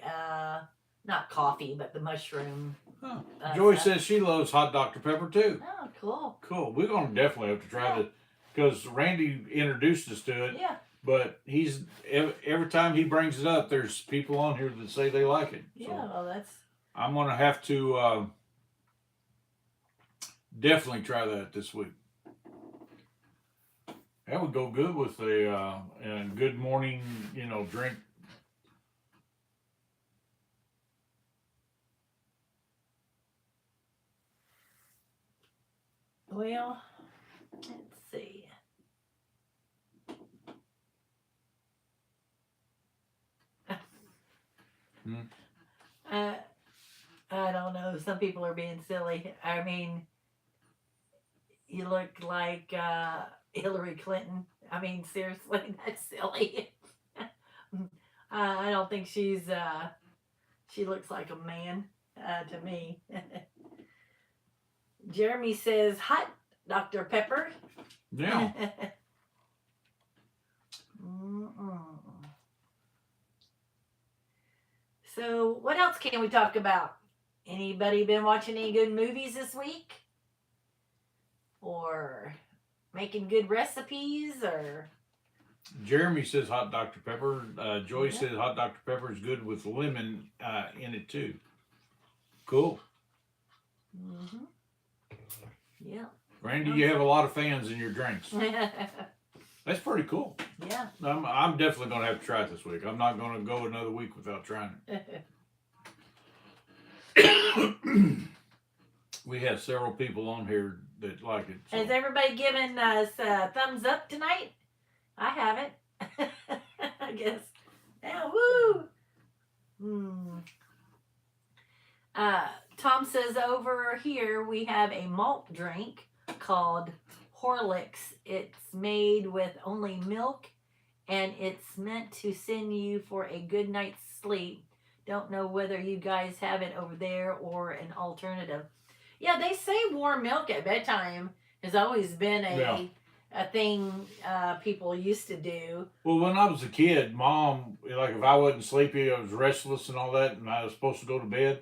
Speaker 2: Not coffee, but the mushroom.
Speaker 1: Oh. Joy says she loves hot Dr. Pepper too.
Speaker 2: Oh, cool.
Speaker 1: Cool. We're gonna definitely have to try that because Randy introduced us to it.
Speaker 2: Yeah.
Speaker 1: But every time he brings it up, there's people on here that say they like it.
Speaker 2: So yeah, well, that's.
Speaker 1: I'm gonna have to definitely try that this week. That would go good with a good morning, drink.
Speaker 2: Well, let's see. I don't know. Some people are being silly. I mean, you look like Hillary Clinton. I mean, seriously, that's silly. I don't think she looks like a man to me. Jeremy says, hot Dr. Pepper.
Speaker 1: Yeah.
Speaker 2: So, what else can we talk about? Anybody been watching any good movies this week? Or making good recipes? Or
Speaker 1: Jeremy says hot Dr. Pepper. Joy says hot Dr. Pepper is good with lemon in it too. Cool.
Speaker 2: Mm-hmm. Yeah.
Speaker 1: Randy, you have a lot of fans in your drinks. That's pretty cool.
Speaker 2: Yeah.
Speaker 1: I'm definitely going to have to try it this week. I'm not going to go another week without trying it. We have several people on here that like it. So.
Speaker 2: Has everybody given us a thumbs up tonight? I haven't. I guess. Yeah, woo! Tom says over here we have a malt drink called Horlicks. It's made with only milk and it's meant to send you for a good night's sleep. Don't know whether you guys have it over there or an alternative. Yeah, they say warm milk at bedtime has always been a thing people used to do.
Speaker 1: Well, when I was a kid, Mom, like if I wasn't sleepy, I was restless and all that, and I was supposed to go to bed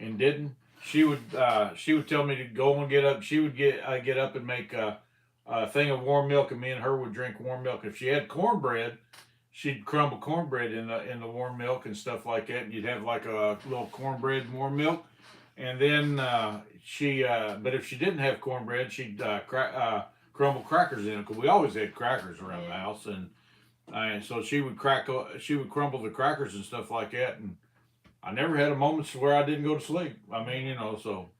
Speaker 1: and didn't, she would tell me to go and get up. She would get up and make a thing of warm milk, and me and her would drink warm milk. If she had cornbread, she'd crumble cornbread in the warm milk and stuff like that, and you'd have like a little cornbread and warm milk. And then but if she didn't have cornbread, she'd crumble crackers in it, because we always had crackers around the house, and so she would crumble the crackers and stuff like that, and I never had a moment where I didn't go to sleep. I mean, so.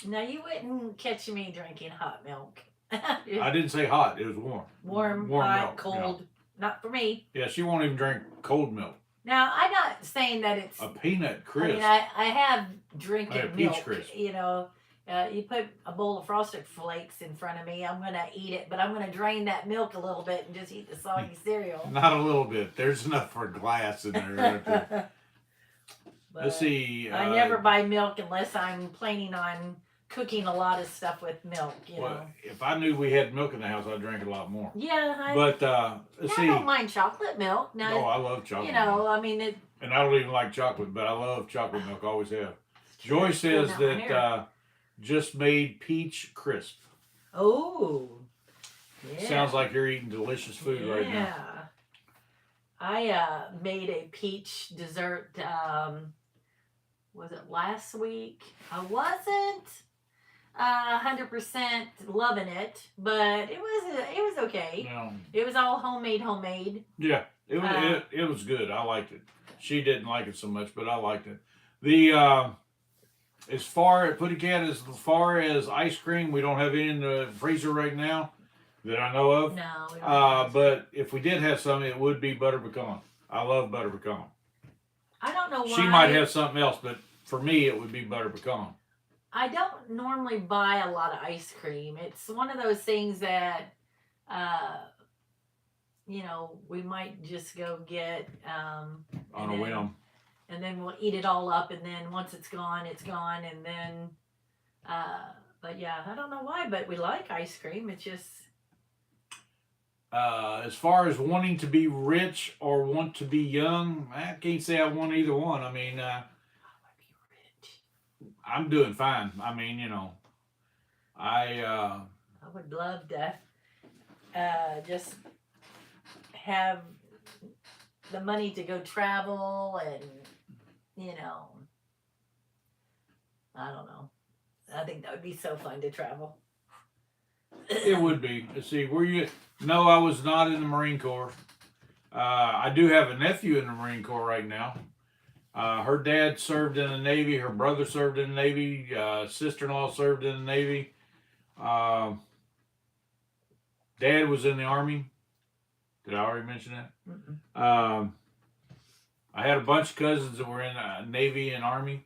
Speaker 2: Now you wouldn't catch me drinking hot milk.
Speaker 1: I didn't say hot; it was warm.
Speaker 2: Warm, hot, milk, cold. Not for me.
Speaker 1: Yeah, she won't even drink cold milk.
Speaker 2: Now, I'm not saying that it's
Speaker 1: a peanut crisp.
Speaker 2: I mean, I have drinking milk.
Speaker 1: Peach crisp.
Speaker 2: You put a bowl of Frosted Flakes in front of me, I'm going to eat it, but I'm going to drain that milk a little bit and just eat the soggy cereal.
Speaker 1: Not a little bit. There's enough for a glass in there. Right there. Let's see.
Speaker 2: I never buy milk unless I'm planning on cooking a lot of stuff with milk, you know.
Speaker 1: If I knew we had milk in the house, I'd drink a lot more.
Speaker 2: Yeah.
Speaker 1: Let's see.
Speaker 2: I don't mind chocolate milk. Now,
Speaker 1: no, I love chocolate
Speaker 2: milk.
Speaker 1: I
Speaker 2: mean it.
Speaker 1: And I don't even like chocolate, but I love chocolate milk. Always have. Joy says that just made peach crisp.
Speaker 2: Oh. Yeah.
Speaker 1: Sounds like you're eating delicious food right now.
Speaker 2: Yeah. I made a peach dessert. Was it last week? I wasn't 100% loving it, but it was okay.
Speaker 1: No.
Speaker 2: It was all homemade.
Speaker 1: Yeah, it was good. I liked it. She didn't like it so much, but I liked it. As far as ice cream, we don't have any in the freezer right now that I know of.
Speaker 2: No. We don't
Speaker 1: but if we did have some, it would be butter pecan. I love butter pecan.
Speaker 2: I don't know why.
Speaker 1: She might have something else, but for me, it would be butter pecan.
Speaker 2: I don't normally buy a lot of ice cream. It's one of those things that, we might just go get
Speaker 1: on a whim.
Speaker 2: And then we'll eat it all up, and then once it's gone, and then, but yeah, I don't know why, but we like ice cream. It's just.
Speaker 1: As far as wanting to be rich or want to be young, I can't say I want either one. I mean, I be rich. I'm doing fine. I mean, I
Speaker 2: would love to just have the money to go travel and, I don't know. I think that would be so fun to travel.
Speaker 1: It would be. Let's see, were you? No, I was not in the Marine Corps. I do have a nephew in the Marine Corps right now. Her dad served in the Navy. Her brother served in the Navy. Sister-in-law served in the Navy. Dad was in the Army. Did I already mention that? I had a bunch of cousins that were in the Navy and Army.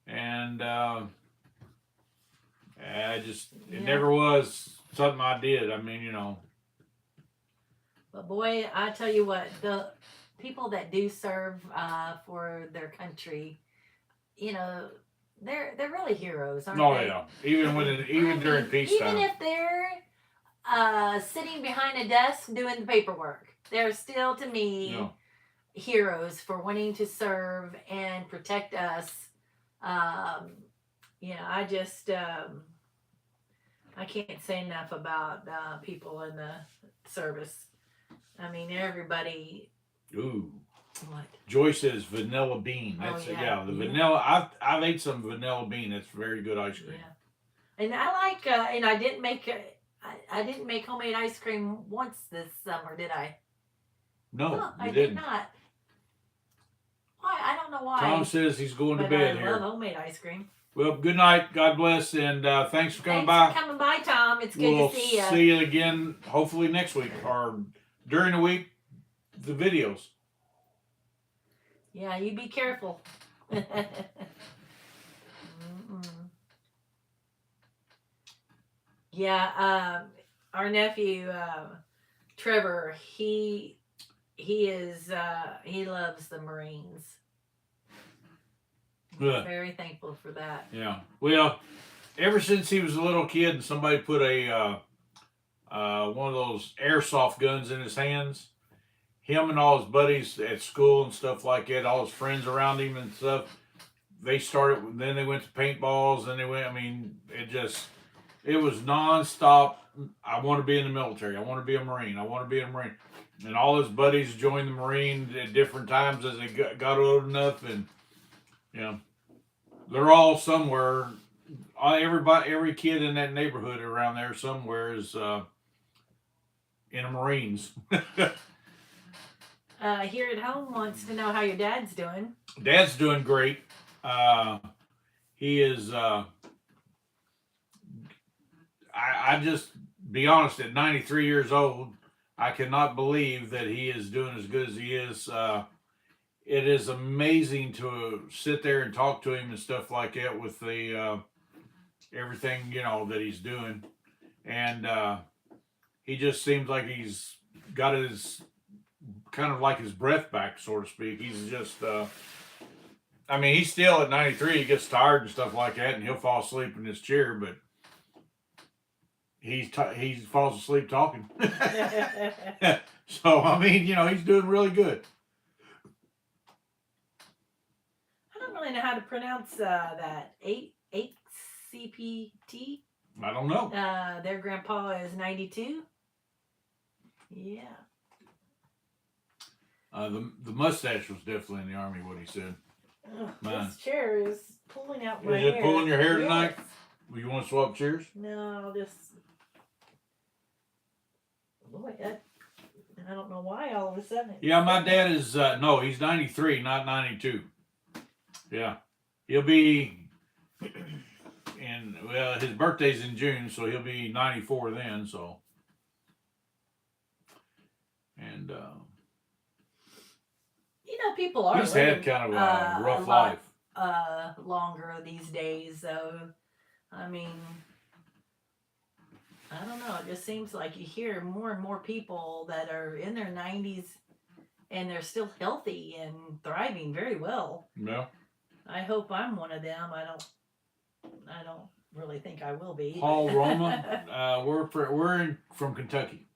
Speaker 1: And it never was something I did. I mean,
Speaker 2: But boy, I tell you what, the people that do serve for their country, they're really heroes, aren't they?
Speaker 1: Oh yeah, even during peacetime.
Speaker 2: Even if they're sitting behind a desk doing the paperwork, they're still to me heroes for wanting to serve and protect us I just I can't say enough about people in the service. I mean, everybody.
Speaker 1: Ooh.
Speaker 2: What?
Speaker 1: Joy says vanilla bean. That's vanilla. I've ate some vanilla bean. That's very good ice cream.
Speaker 2: Yeah. And I like. And I didn't make. I didn't make homemade ice cream once this summer, did I?
Speaker 1: No,
Speaker 2: I
Speaker 1: didn't.
Speaker 2: did not. Why? I don't know why.
Speaker 1: Tom says he's going to bed here.
Speaker 2: I love homemade ice cream.
Speaker 1: Well, good night. God bless, and thanks for coming by.
Speaker 2: Thanks for coming by, Tom. It's good to see you.
Speaker 1: We'll see you again, hopefully next week or during the week. The videos.
Speaker 2: Yeah, you be careful. Yeah, our nephew Trevor, he loves the Marines.
Speaker 1: Good.
Speaker 2: Very thankful for that.
Speaker 1: Yeah. Well, ever since he was a little kid and somebody put a one of those airsoft guns in his hands, him and all his buddies at school and stuff like that, all his friends around him and stuff, they started, then they went to paintballs, and they went, I mean, it was nonstop. I want to be in the military. I want to be a Marine. I want to be a Marine. And all his buddies joined the Marine at different times as they got old enough, and they're all somewhere. Every kid in that neighborhood around there somewhere is in a Marines.
Speaker 2: Here at home wants to know how your dad's doing.
Speaker 1: Dad's doing great. He is. I just be honest. At 93 years old, I cannot believe that he is doing as good as he is. It is amazing to sit there and talk to him and stuff like that with the everything that he's doing, and he just seems like he's got his kind of like his breath back, so to speak. He's just I mean, he's still at 93. He gets tired and stuff like that, and he'll fall asleep in his chair, but he falls asleep talking. So I mean, he's doing really good.
Speaker 2: I don't really know how to pronounce that. 8CPT.
Speaker 1: I don't know.
Speaker 2: Their grandpa is 92. Yeah.
Speaker 1: The mustache was definitely in the Army, what he said.
Speaker 2: This chair is pulling out my hair.
Speaker 1: Is it pulling your hair tonight? Yes. You want to swap chairs?
Speaker 2: No, I'll just... Boy, I don't know why all of a sudden...
Speaker 1: Yeah, my dad is... no, he's 93, not 92. Yeah. He'll be... his birthday's in June, so he'll be 94 then, so... And...
Speaker 2: people are...
Speaker 1: He's had kind of a rough life.
Speaker 2: Longer these days, though. I mean... I don't know. It just seems like you hear more and more people that are in their 90s and they're still healthy and thriving very well.
Speaker 1: Yeah.
Speaker 2: I hope I'm one of them. I don't really think I will be.
Speaker 1: Paul Roma, we're from Kentucky.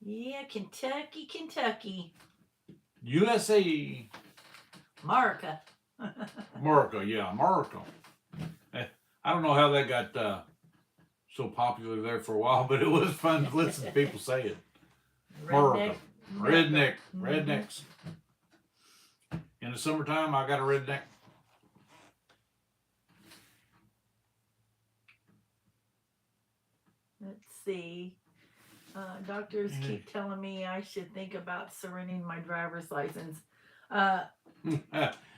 Speaker 2: Yeah, Kentucky.
Speaker 1: USA.
Speaker 2: America.
Speaker 1: America, yeah, America. I don't know how that got so popular there for a while, but it was fun to listen to people say it. America. Redneck. Rednecks. In the summertime, I got a redneck.
Speaker 2: Let's see. Doctors keep telling me I should think about surrendering my driver's license.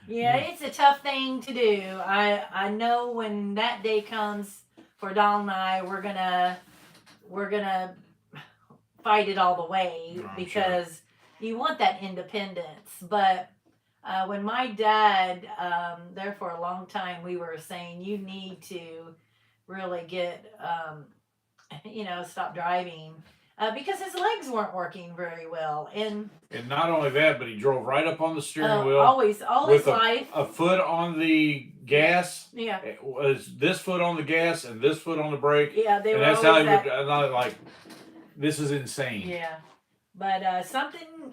Speaker 2: Yeah, it's a tough thing to do. I know when that day comes for Donald and I, we're gonna fight it all the way because you want that independence. But when my dad, there for a long time, we were saying you need to really get, stop driving. Because his legs weren't working very well, and
Speaker 1: not only that, but he drove right up on the steering wheel.
Speaker 2: All his life.
Speaker 1: A foot on the gas.
Speaker 2: Yeah.
Speaker 1: It was this foot on the gas and this foot on the brake.
Speaker 2: Yeah, they were.
Speaker 1: And that's how he would. And I like, this is insane.
Speaker 2: Yeah, but something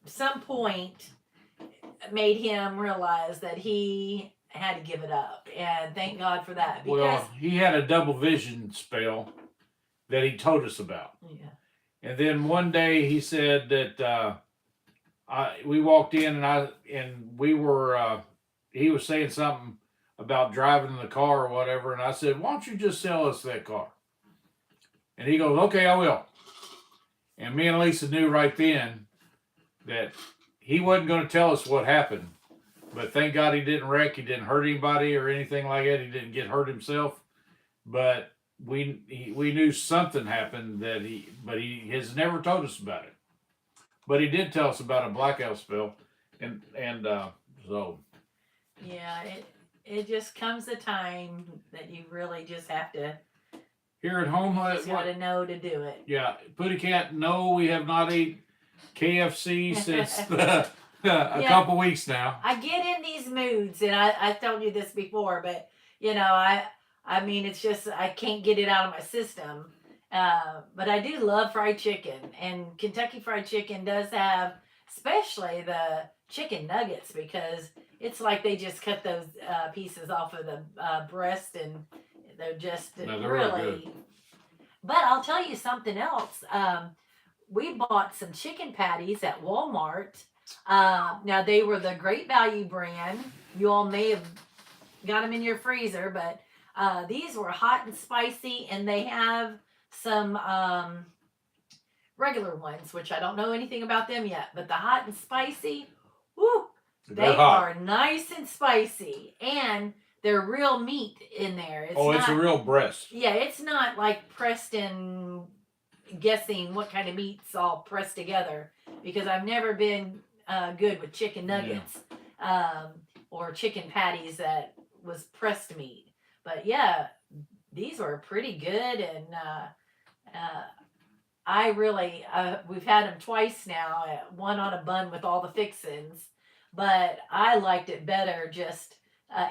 Speaker 2: some point made him realize that he had to give it up, and thank God for that. Because,
Speaker 1: well, he had a double vision spell that he told us about.
Speaker 2: yeah.
Speaker 1: And then one day he said that we walked in and we were he was saying something about driving in the car or whatever, and I said, "Why don't you just sell us that car?" And he goes, "Okay, I will." And me and Lisa knew right then that he wasn't going to tell us what happened. But thank God he didn't wreck. He didn't hurt anybody or anything like that. He didn't get hurt himself. But we knew something happened but he has never told us about it. But he did tell us about a blackout spell, and so.
Speaker 2: Yeah, it just comes a time that you really just have to.
Speaker 1: Here at home,
Speaker 2: You just got to know to do it.
Speaker 1: Yeah, Putty Cat. No, we have not eaten KFC since a couple weeks now.
Speaker 2: I get in these moods, and I told you this before, but I mean, it's just I can't get it out of my system. But I do love fried chicken, and Kentucky Fried Chicken does have, especially the chicken nuggets, because it's like they just cut those pieces off of the breast, and they're just really good. But I'll tell you something else. We bought some chicken patties at Walmart. Now they were the Great Value brand. You all may have got them in your freezer, but these were hot and spicy, and they have some regular ones, which I don't know anything about them yet. But the hot and spicy, whoo, they are nice and spicy, and they're real meat in there.
Speaker 1: It's a real breast.
Speaker 2: Yeah, it's not like pressed in guessing what kind of meat's all pressed together, because I've never been good with chicken nuggets or chicken patties that was pressed meat. But yeah, these were pretty good, and I really we've had them twice now. One on a bun with all the fixins, but I liked it better just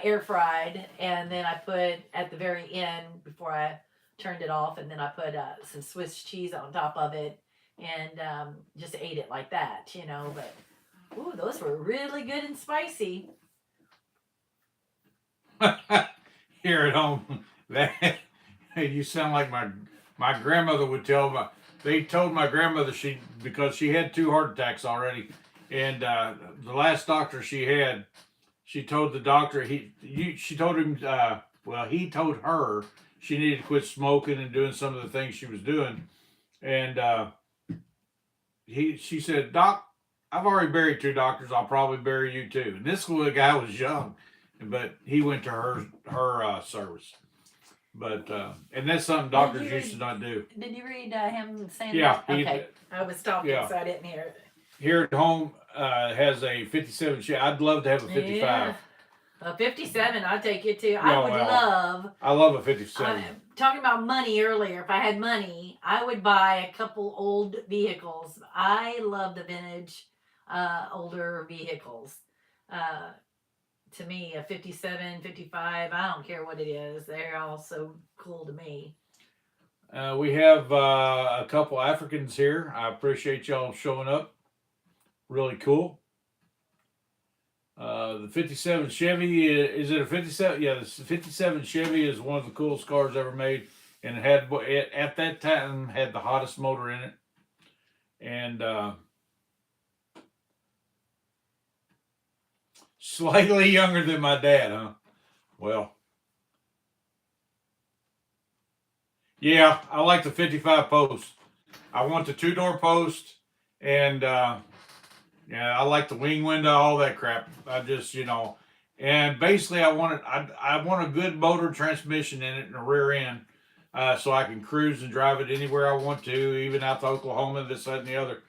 Speaker 2: air fried, and then I put at the very end before I turned it off, and then I put some Swiss cheese on top of it, and just ate it like that, But ooh, those were really good and spicy.
Speaker 1: Here at home, you sound like my grandmother would tell. They told my grandmother because she had 2 heart attacks already, and the last doctor she had, she told the doctor she told him he told her she needed to quit smoking and doing some of the things she was doing, and she said, "Doc, I've already buried 2 doctors. I'll probably bury you too." And this guy was young, but he went to her service. But and that's something doctors used to not do.
Speaker 2: Did you read him saying
Speaker 1: that?
Speaker 2: Yeah. Okay. I was talking, so I didn't hear it.
Speaker 1: Here at home has a 57 Chevy. I'd love to have a 55.
Speaker 2: Yeah. A 57, I'll take it too. I
Speaker 1: love a 57.
Speaker 2: Talking about money earlier, if I had money, I would buy a couple old vehicles. I love the vintage, older vehicles. To me, a 57, 55, I don't care what it is. They're all so cool to me.
Speaker 1: We have a couple Africans here. I appreciate y'all showing up. Really cool. The 57 Chevy, is it a 57? Yeah, the 57 Chevy is one of the coolest cars ever made, and it at that time had the hottest motor in it. And slightly younger than my dad, huh? Well, yeah, I like the 55 post. I want the 2-door post, and I like the wing window, all that crap. I just, and basically I want a good motor transmission in it in the rear end, so I can cruise and drive it anywhere I want to, even out to Oklahoma, this, that, and the other.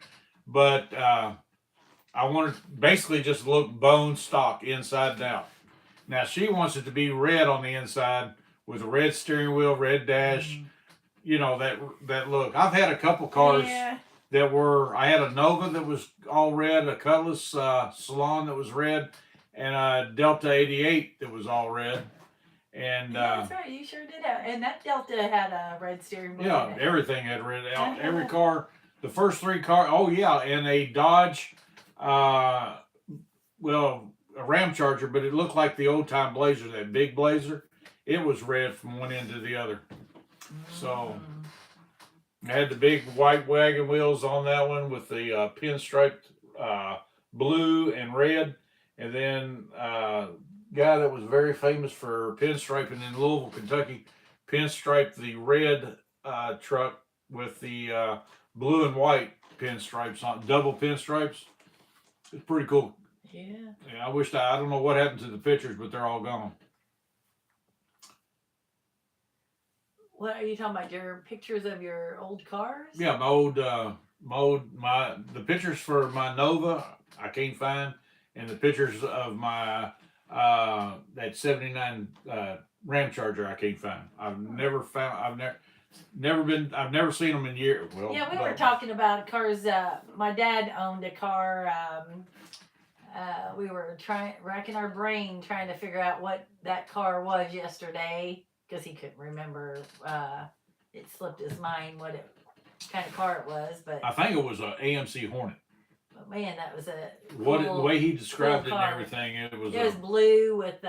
Speaker 1: But I want it basically just look bone stock inside and out. Now she wants it to be red on the inside with a red steering wheel, red dash, that look. I've had a couple cars that were, I had a Nova that was all red, a Cutlass Salon that was red, and a Delta 88 that was all red. And
Speaker 2: that's right, you sure did have, and that Delta had a red steering wheel.
Speaker 1: Yeah, everything had red. Every car, the first 3 cars, and a Dodge well, a Ram Charger, but it looked like the old time Blazer, that big Blazer. It was red from one end to the other. So I had the big white wagon wheels on that one with the pinstriped blue and red, and then guy that was very famous for pinstriping in Louisville, Kentucky, pinstriped the red truck with the blue and white pinstripes on, double pinstripes. It's pretty cool.
Speaker 2: Yeah.
Speaker 1: I wish I don't know what happened to the pictures, but they're all gone.
Speaker 2: What are you talking about? Your pictures of your old cars?
Speaker 1: Yeah, the pictures for my Nova I can't find, and the pictures of my that '79 Ram Charger I can't find. I've never seen them in years. Well,
Speaker 2: yeah, we were talking about cars. My dad owned a car. We were racking our brain trying to figure out what that car was yesterday because he couldn't remember. It slipped his mind what kind of car it was, but
Speaker 1: I think it was an AMC Hornet.
Speaker 2: But man, that was a
Speaker 1: the way he described it and everything. It was
Speaker 2: blue with.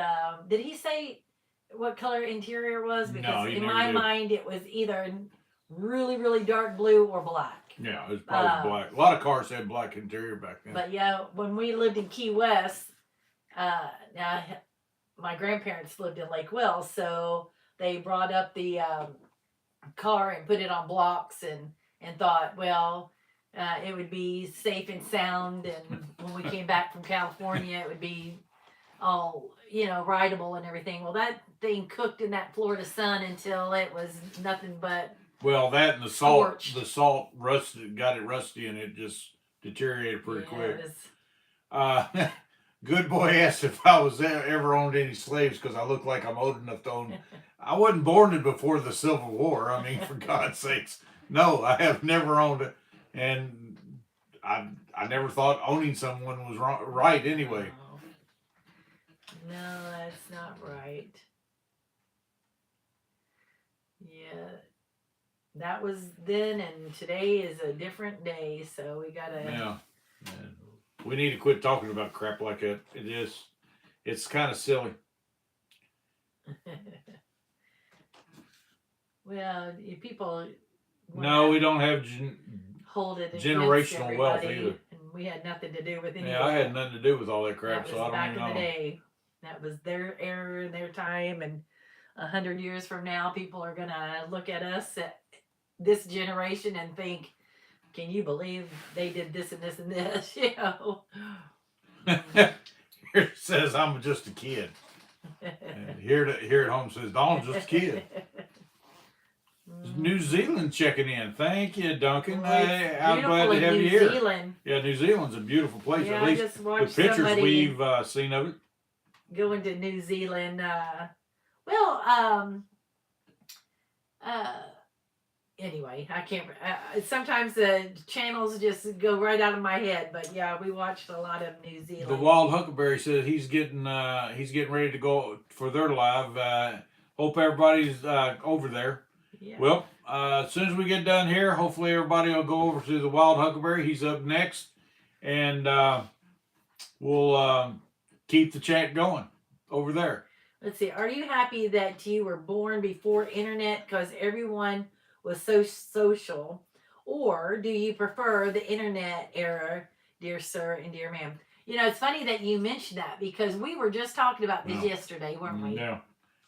Speaker 2: Did he say what color interior was? Because
Speaker 1: no,
Speaker 2: in my mind, it was either really, really dark blue or black.
Speaker 1: Yeah, it was probably black. A lot of cars had black interior back then.
Speaker 2: But yeah, when we lived in Key West, now my grandparents lived in Lake Wells, so they brought up the car and put it on blocks and thought, well, it would be safe and sound, and when we came back from California, it would be all, rideable and everything. Well, that thing cooked in that Florida sun until it was nothing but
Speaker 1: that and the salt,
Speaker 2: scorched.
Speaker 1: got it rusty, and it just deteriorated pretty quick.
Speaker 2: It
Speaker 1: Good boy asked if I was ever owned any slaves because I look like I'm old enough to own. I wasn't born before the Civil War. I mean, for God's sakes, no, I have never owned it, and I never thought owning someone was right anyway.
Speaker 2: No, that's not right. Yeah, that was then, and today is a different day, so we gotta.
Speaker 1: Yeah. We need to quit talking about crap like that. It's kind of silly.
Speaker 2: Well, people.
Speaker 1: No, we don't have
Speaker 2: hold it
Speaker 1: generational wealth either.
Speaker 2: And we had nothing to do with any.
Speaker 1: Yeah, I had nothing to do with all that crap,
Speaker 2: that was
Speaker 1: so I don't
Speaker 2: back
Speaker 1: even know.
Speaker 2: In the day. That was their era and their time, and 100 years from now, people are gonna look at us at this generation and think, "Can you believe they did this and this and this?"
Speaker 1: Here it says I'm just a kid. And here at home says Donald's just a kid. New Zealand checking in. Thank you, Duncan. I'm glad to have you here.
Speaker 2: Zealand.
Speaker 1: Yeah, New Zealand's a beautiful place.
Speaker 2: Yeah,
Speaker 1: at least
Speaker 2: I just watched
Speaker 1: the pictures we've seen of it.
Speaker 2: Going to New Zealand. Anyway, I can't. Sometimes the channels just go right out of my head. But yeah, we watched a lot of New Zealand.
Speaker 1: The Wild Huckleberry says he's getting ready to go for their live. Hope everybody's over there.
Speaker 2: Yeah.
Speaker 1: Well, as soon as we get done here, hopefully everybody will go over to the Wild Huckleberry. He's up next, and we'll keep the chat going over there.
Speaker 2: Let's see. Are you happy that you were born before internet because everyone was so social, or do you prefer the internet era, dear sir and dear ma'am? It's funny that you mentioned that because we were just talking about this yesterday, weren't we?
Speaker 1: Yeah.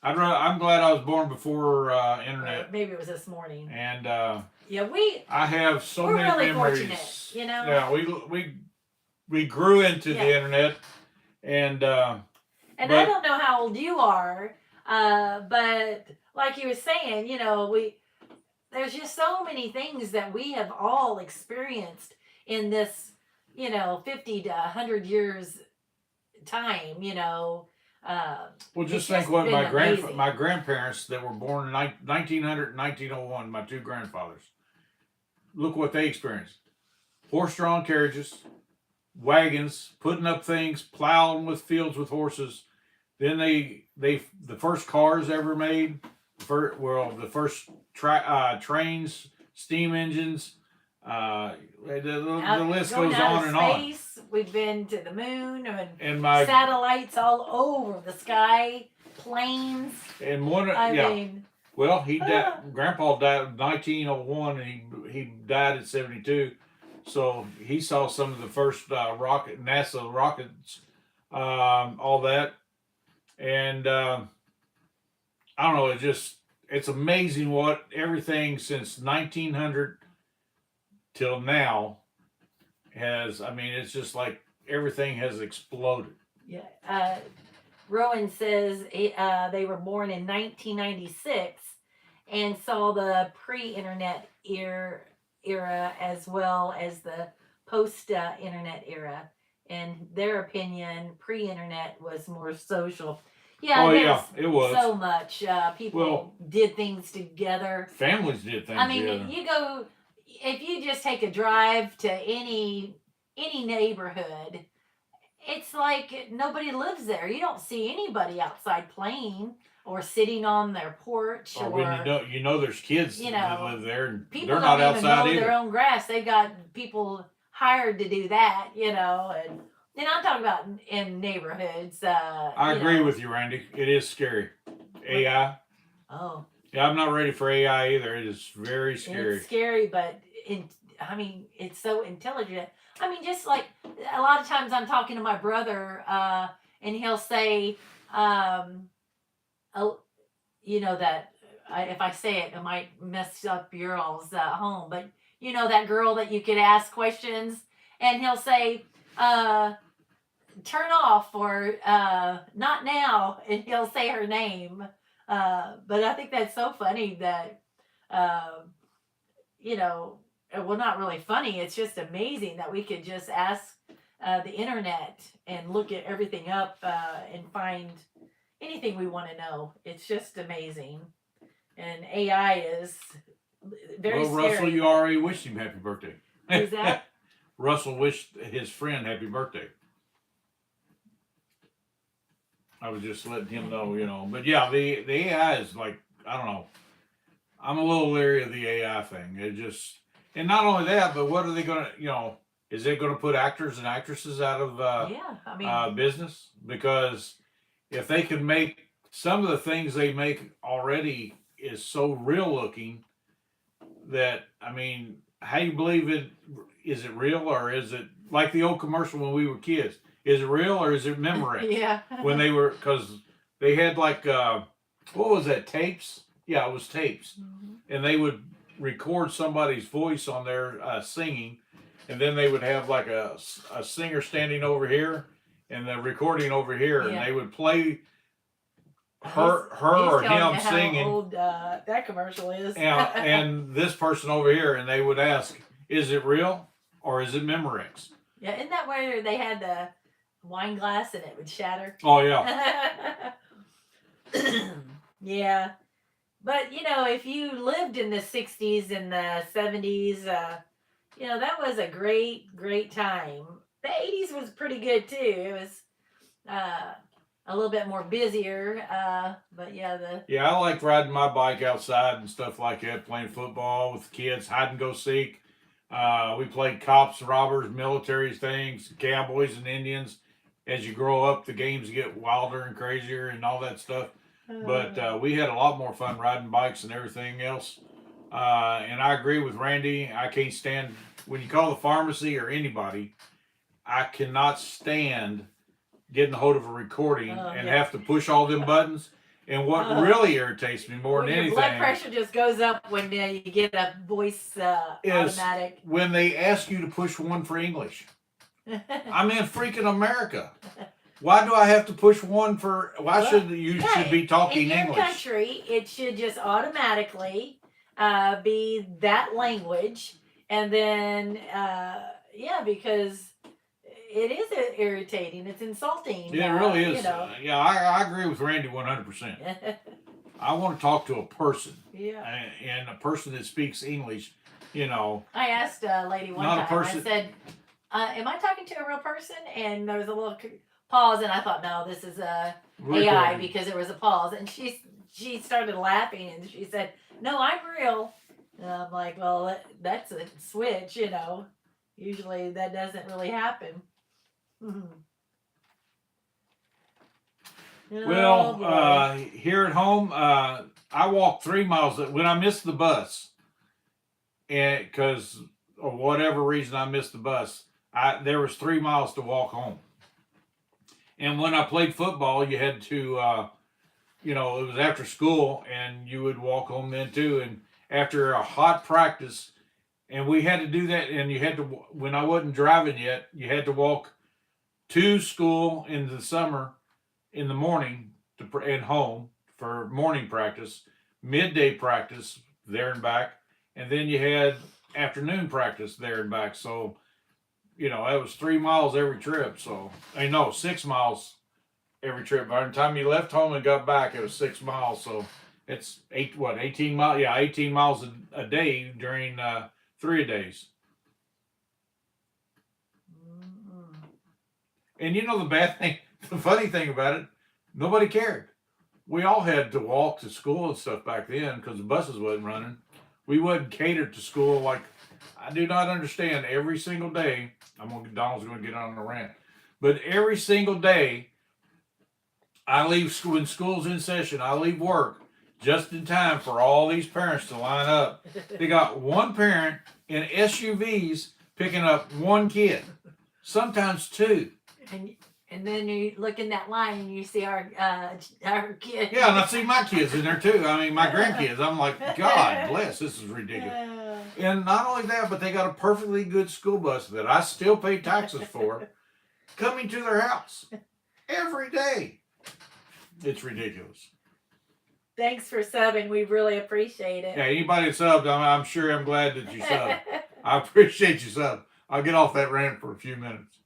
Speaker 1: I'm glad I was born before internet.
Speaker 2: Maybe it was this morning.
Speaker 1: And
Speaker 2: I
Speaker 1: have so
Speaker 2: we're
Speaker 1: many
Speaker 2: really
Speaker 1: memories.
Speaker 2: Fortunate,
Speaker 1: Yeah, we grew into the internet, and
Speaker 2: I don't know how old you are, but like you were saying, there's just so many things that we have all experienced in this, 50 to 100 years time,
Speaker 1: well, just think what my grandparents that were born in 1900 and 1901, my two grandfathers, look what they experienced. Horse-drawn carriages, wagons, putting up things, plowing with fields with horses. Then the first cars ever made, the first trains, steam engines, The list
Speaker 2: going
Speaker 1: goes
Speaker 2: out
Speaker 1: on
Speaker 2: of
Speaker 1: and on.
Speaker 2: space. We've been to the moon
Speaker 1: And my
Speaker 2: satellites all over the sky, planes.
Speaker 1: and one
Speaker 2: I
Speaker 1: yeah.
Speaker 2: mean,
Speaker 1: Well, he died. Grandpa died in 1901, and he died at 72. So he saw some of the first NASA rockets, all that, and I don't know. It's amazing what everything since 1900 till now has. I mean, it's just like everything has exploded.
Speaker 2: yeah. Rowan says they were born in 1996 and saw the pre-internet era as well as the post-internet era. In their opinion, pre-internet was more social. Yeah,
Speaker 1: oh yeah, it was
Speaker 2: so much. People did things together.
Speaker 1: Families did things.
Speaker 2: I mean,
Speaker 1: together.
Speaker 2: you go if you just take a drive to any neighborhood. It's like nobody lives there. You don't see anybody outside playing or sitting on their porch.
Speaker 1: Or
Speaker 2: or
Speaker 1: when you know there's kids that live there, and
Speaker 2: people
Speaker 1: they're
Speaker 2: don't
Speaker 1: not
Speaker 2: even
Speaker 1: outside
Speaker 2: mow
Speaker 1: either.
Speaker 2: their own grass. They got people hired to do that, and I'm talking about in neighborhoods.
Speaker 1: I agree with you, Randy. It is scary. AI.
Speaker 2: Oh.
Speaker 1: Yeah, I'm not ready for AI either. It is very scary.
Speaker 2: It's scary, but it's so intelligent. I mean, just like a lot of times I'm talking to my brother, and he'll say, that if I say it, it might mess up your all's home. But that girl that you could ask questions, and he'll say, turn off or not now, and he'll say her name. But I think that's so funny that, well, not really funny. It's just amazing that we could just ask the internet and look at everything up and find anything we want to know. It's just amazing. And AI is very scary.
Speaker 1: Russell, you already wished him happy birthday.
Speaker 2: Who's that?
Speaker 1: Russell wished his friend happy birthday. I was just letting him know, But yeah, the AI is like, I don't know. I'm a little leery of the AI thing. And not only that, but what are they going to, is it going to put actors and actresses out of business? Because if they can make some of the things they make already is so real looking that, I mean, how do you believe it? Is it real, or is it like the old commercial when we were kids? Is it real or is it Memorex?
Speaker 2: Yeah.
Speaker 1: When they were, because they had like, what was that, tapes? Yeah, it was tapes. Mm-hmm. And they would record somebody's voice on there singing, and then they would have like a singer standing over here and the recording over here, and they would play her or him singing.
Speaker 2: How old that commercial is.
Speaker 1: and this person over here, and they would ask, is it real or is it Memorex?
Speaker 2: Yeah, isn't that where they had the wine glass and it would shatter?
Speaker 1: Oh yeah.
Speaker 2: Yeah. But if you lived in the 60s and the 70s, that was a great time. The 80s was pretty good too. It was a little bit more busier, but yeah.
Speaker 1: I liked riding my bike outside and stuff like that, playing football with the kids, hide and go seek. We played cops, robbers, military things, cowboys and Indians. As you grow up, the games get wilder and crazier and all that stuff. But we had a lot more fun riding bikes and everything else. And I agree with Randy. I can't stand when you call the pharmacy or anybody. I cannot stand getting a hold of a recording and have to push all them buttons. And what really irritates me more than anything,
Speaker 2: your blood pressure just goes up when you get a voice automatic.
Speaker 1: When they ask you to push one for English. I'm in freaking America. Why do I have to push one for? Why should you should be talking English?
Speaker 2: In your country, it should just automatically be that language, and then because it is irritating. It's insulting.
Speaker 1: Yeah, it really is. I agree with Randy 100%. I want to talk to a person.
Speaker 2: Yeah.
Speaker 1: And a person that speaks English.
Speaker 2: I asked a lady one time. I said, "Am I talking to a real person?" And there was a little pause, and I thought, no, this is AI because there was a pause, and she started laughing, and she said, "No, I'm real." And I'm like, well, that's a switch, you know. Usually that doesn't really happen.
Speaker 1: Well, here at home, I walked 3 miles when I missed the bus, and because of whatever reason I missed the bus. There was 3 miles to walk home, and when I played football, you had to, it was after school, and you would walk home then too. And after a hot practice, and we had to do that, and you had to when I wasn't driving yet, you had to walk to school in the summer in the morning and home for morning practice, midday practice there and back, and then you had afternoon practice there and back. So, that was 3 miles every trip. So, 6 miles every trip. By the time you left home and got back, it was 6 miles. So it's 18 miles? Yeah, 18 miles a day during 3 days. And the funny thing about it, nobody cared. We all had to walk to school and stuff back then because the buses wasn't running. We wasn't catered to school. Like, I do not understand every single day. Donald's going to get on the rant. But every single day, I leave school when school's in session. I leave work just in time for all these parents to line up. They got one parent in SUVs picking up one kid, sometimes two.
Speaker 2: And then you look in that line and you see our kids.
Speaker 1: Yeah, and I see my kids in there too. I mean, my grandkids. I'm like, God bless, this is ridiculous. And not only that, but they got a perfectly good school bus that I still pay taxes for coming to their house every day. It's ridiculous.
Speaker 2: Thanks for subbing. We really appreciate it.
Speaker 1: Yeah, anybody that subbed, I'm sure I'm glad that you subbed. I appreciate you subbed. I'll get off that rant for a few minutes.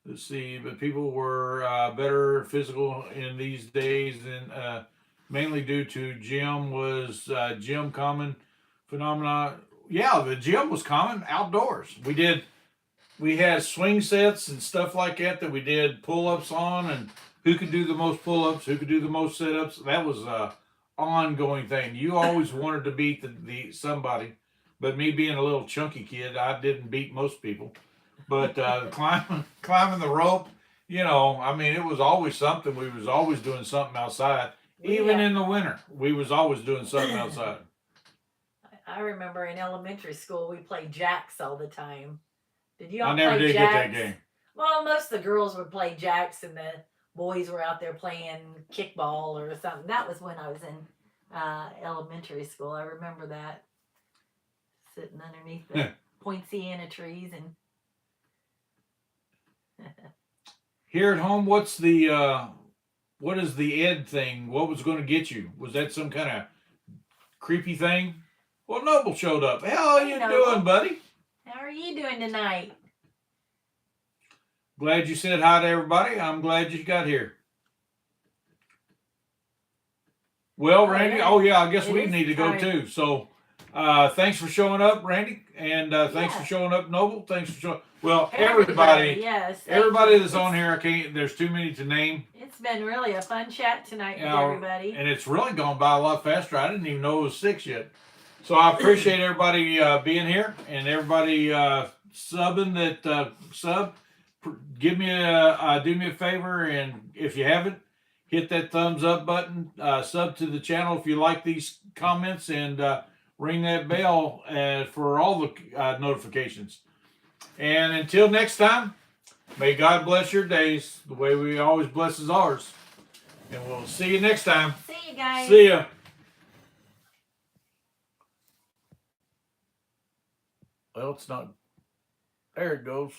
Speaker 1: Let's see, but people were better physical in these days than mainly due to gym common phenomena. Yeah, the gym was common outdoors. We had swing sets and stuff like that we did pull-ups on, and who could do the most pull-ups, who could do the most sit-ups. That was a ongoing thing. You always wanted to beat the somebody, but me being a little chunky kid, I didn't beat most people. But climbing the rope, it was always something. We was always doing something outside. Even in the winter, we was always doing something outside.
Speaker 2: I remember in elementary school, we played jacks all the time. Did you all
Speaker 1: I never
Speaker 2: play
Speaker 1: did
Speaker 2: jacks?
Speaker 1: get that game.
Speaker 2: Well, most of the girls would play jacks and the boys were out there playing kickball or something. That was when I was in elementary school. I remember that. Sitting underneath the poinciana trees and...
Speaker 1: Here at home, what is the Ed thing? What was going to get you? Was that some kind of creepy thing? Well, Noble showed up. How are you doing, buddy?
Speaker 2: How are you doing tonight?
Speaker 1: Glad you said hi to everybody. I'm glad you got here. Well, Randy, I guess we need to go too. So, thanks for showing up, Randy, and thanks for showing up, Noble. Thanks for showing. Well, everybody that's on here, there's too many to name.
Speaker 2: It's been really a fun chat tonight with everybody.
Speaker 1: And it's really gone by a lot faster. I didn't even know it was 6 yet. So I appreciate everybody being here and everybody subbing that sub. Do me a favor, and if you haven't, hit that thumbs up button. Sub to the channel if you like these comments, and ring that bell for all the notifications. And until next time, may God bless your days the way we always blesses ours. And we'll see you next time.
Speaker 2: See you guys.
Speaker 1: See ya. Well, it's not. There it goes.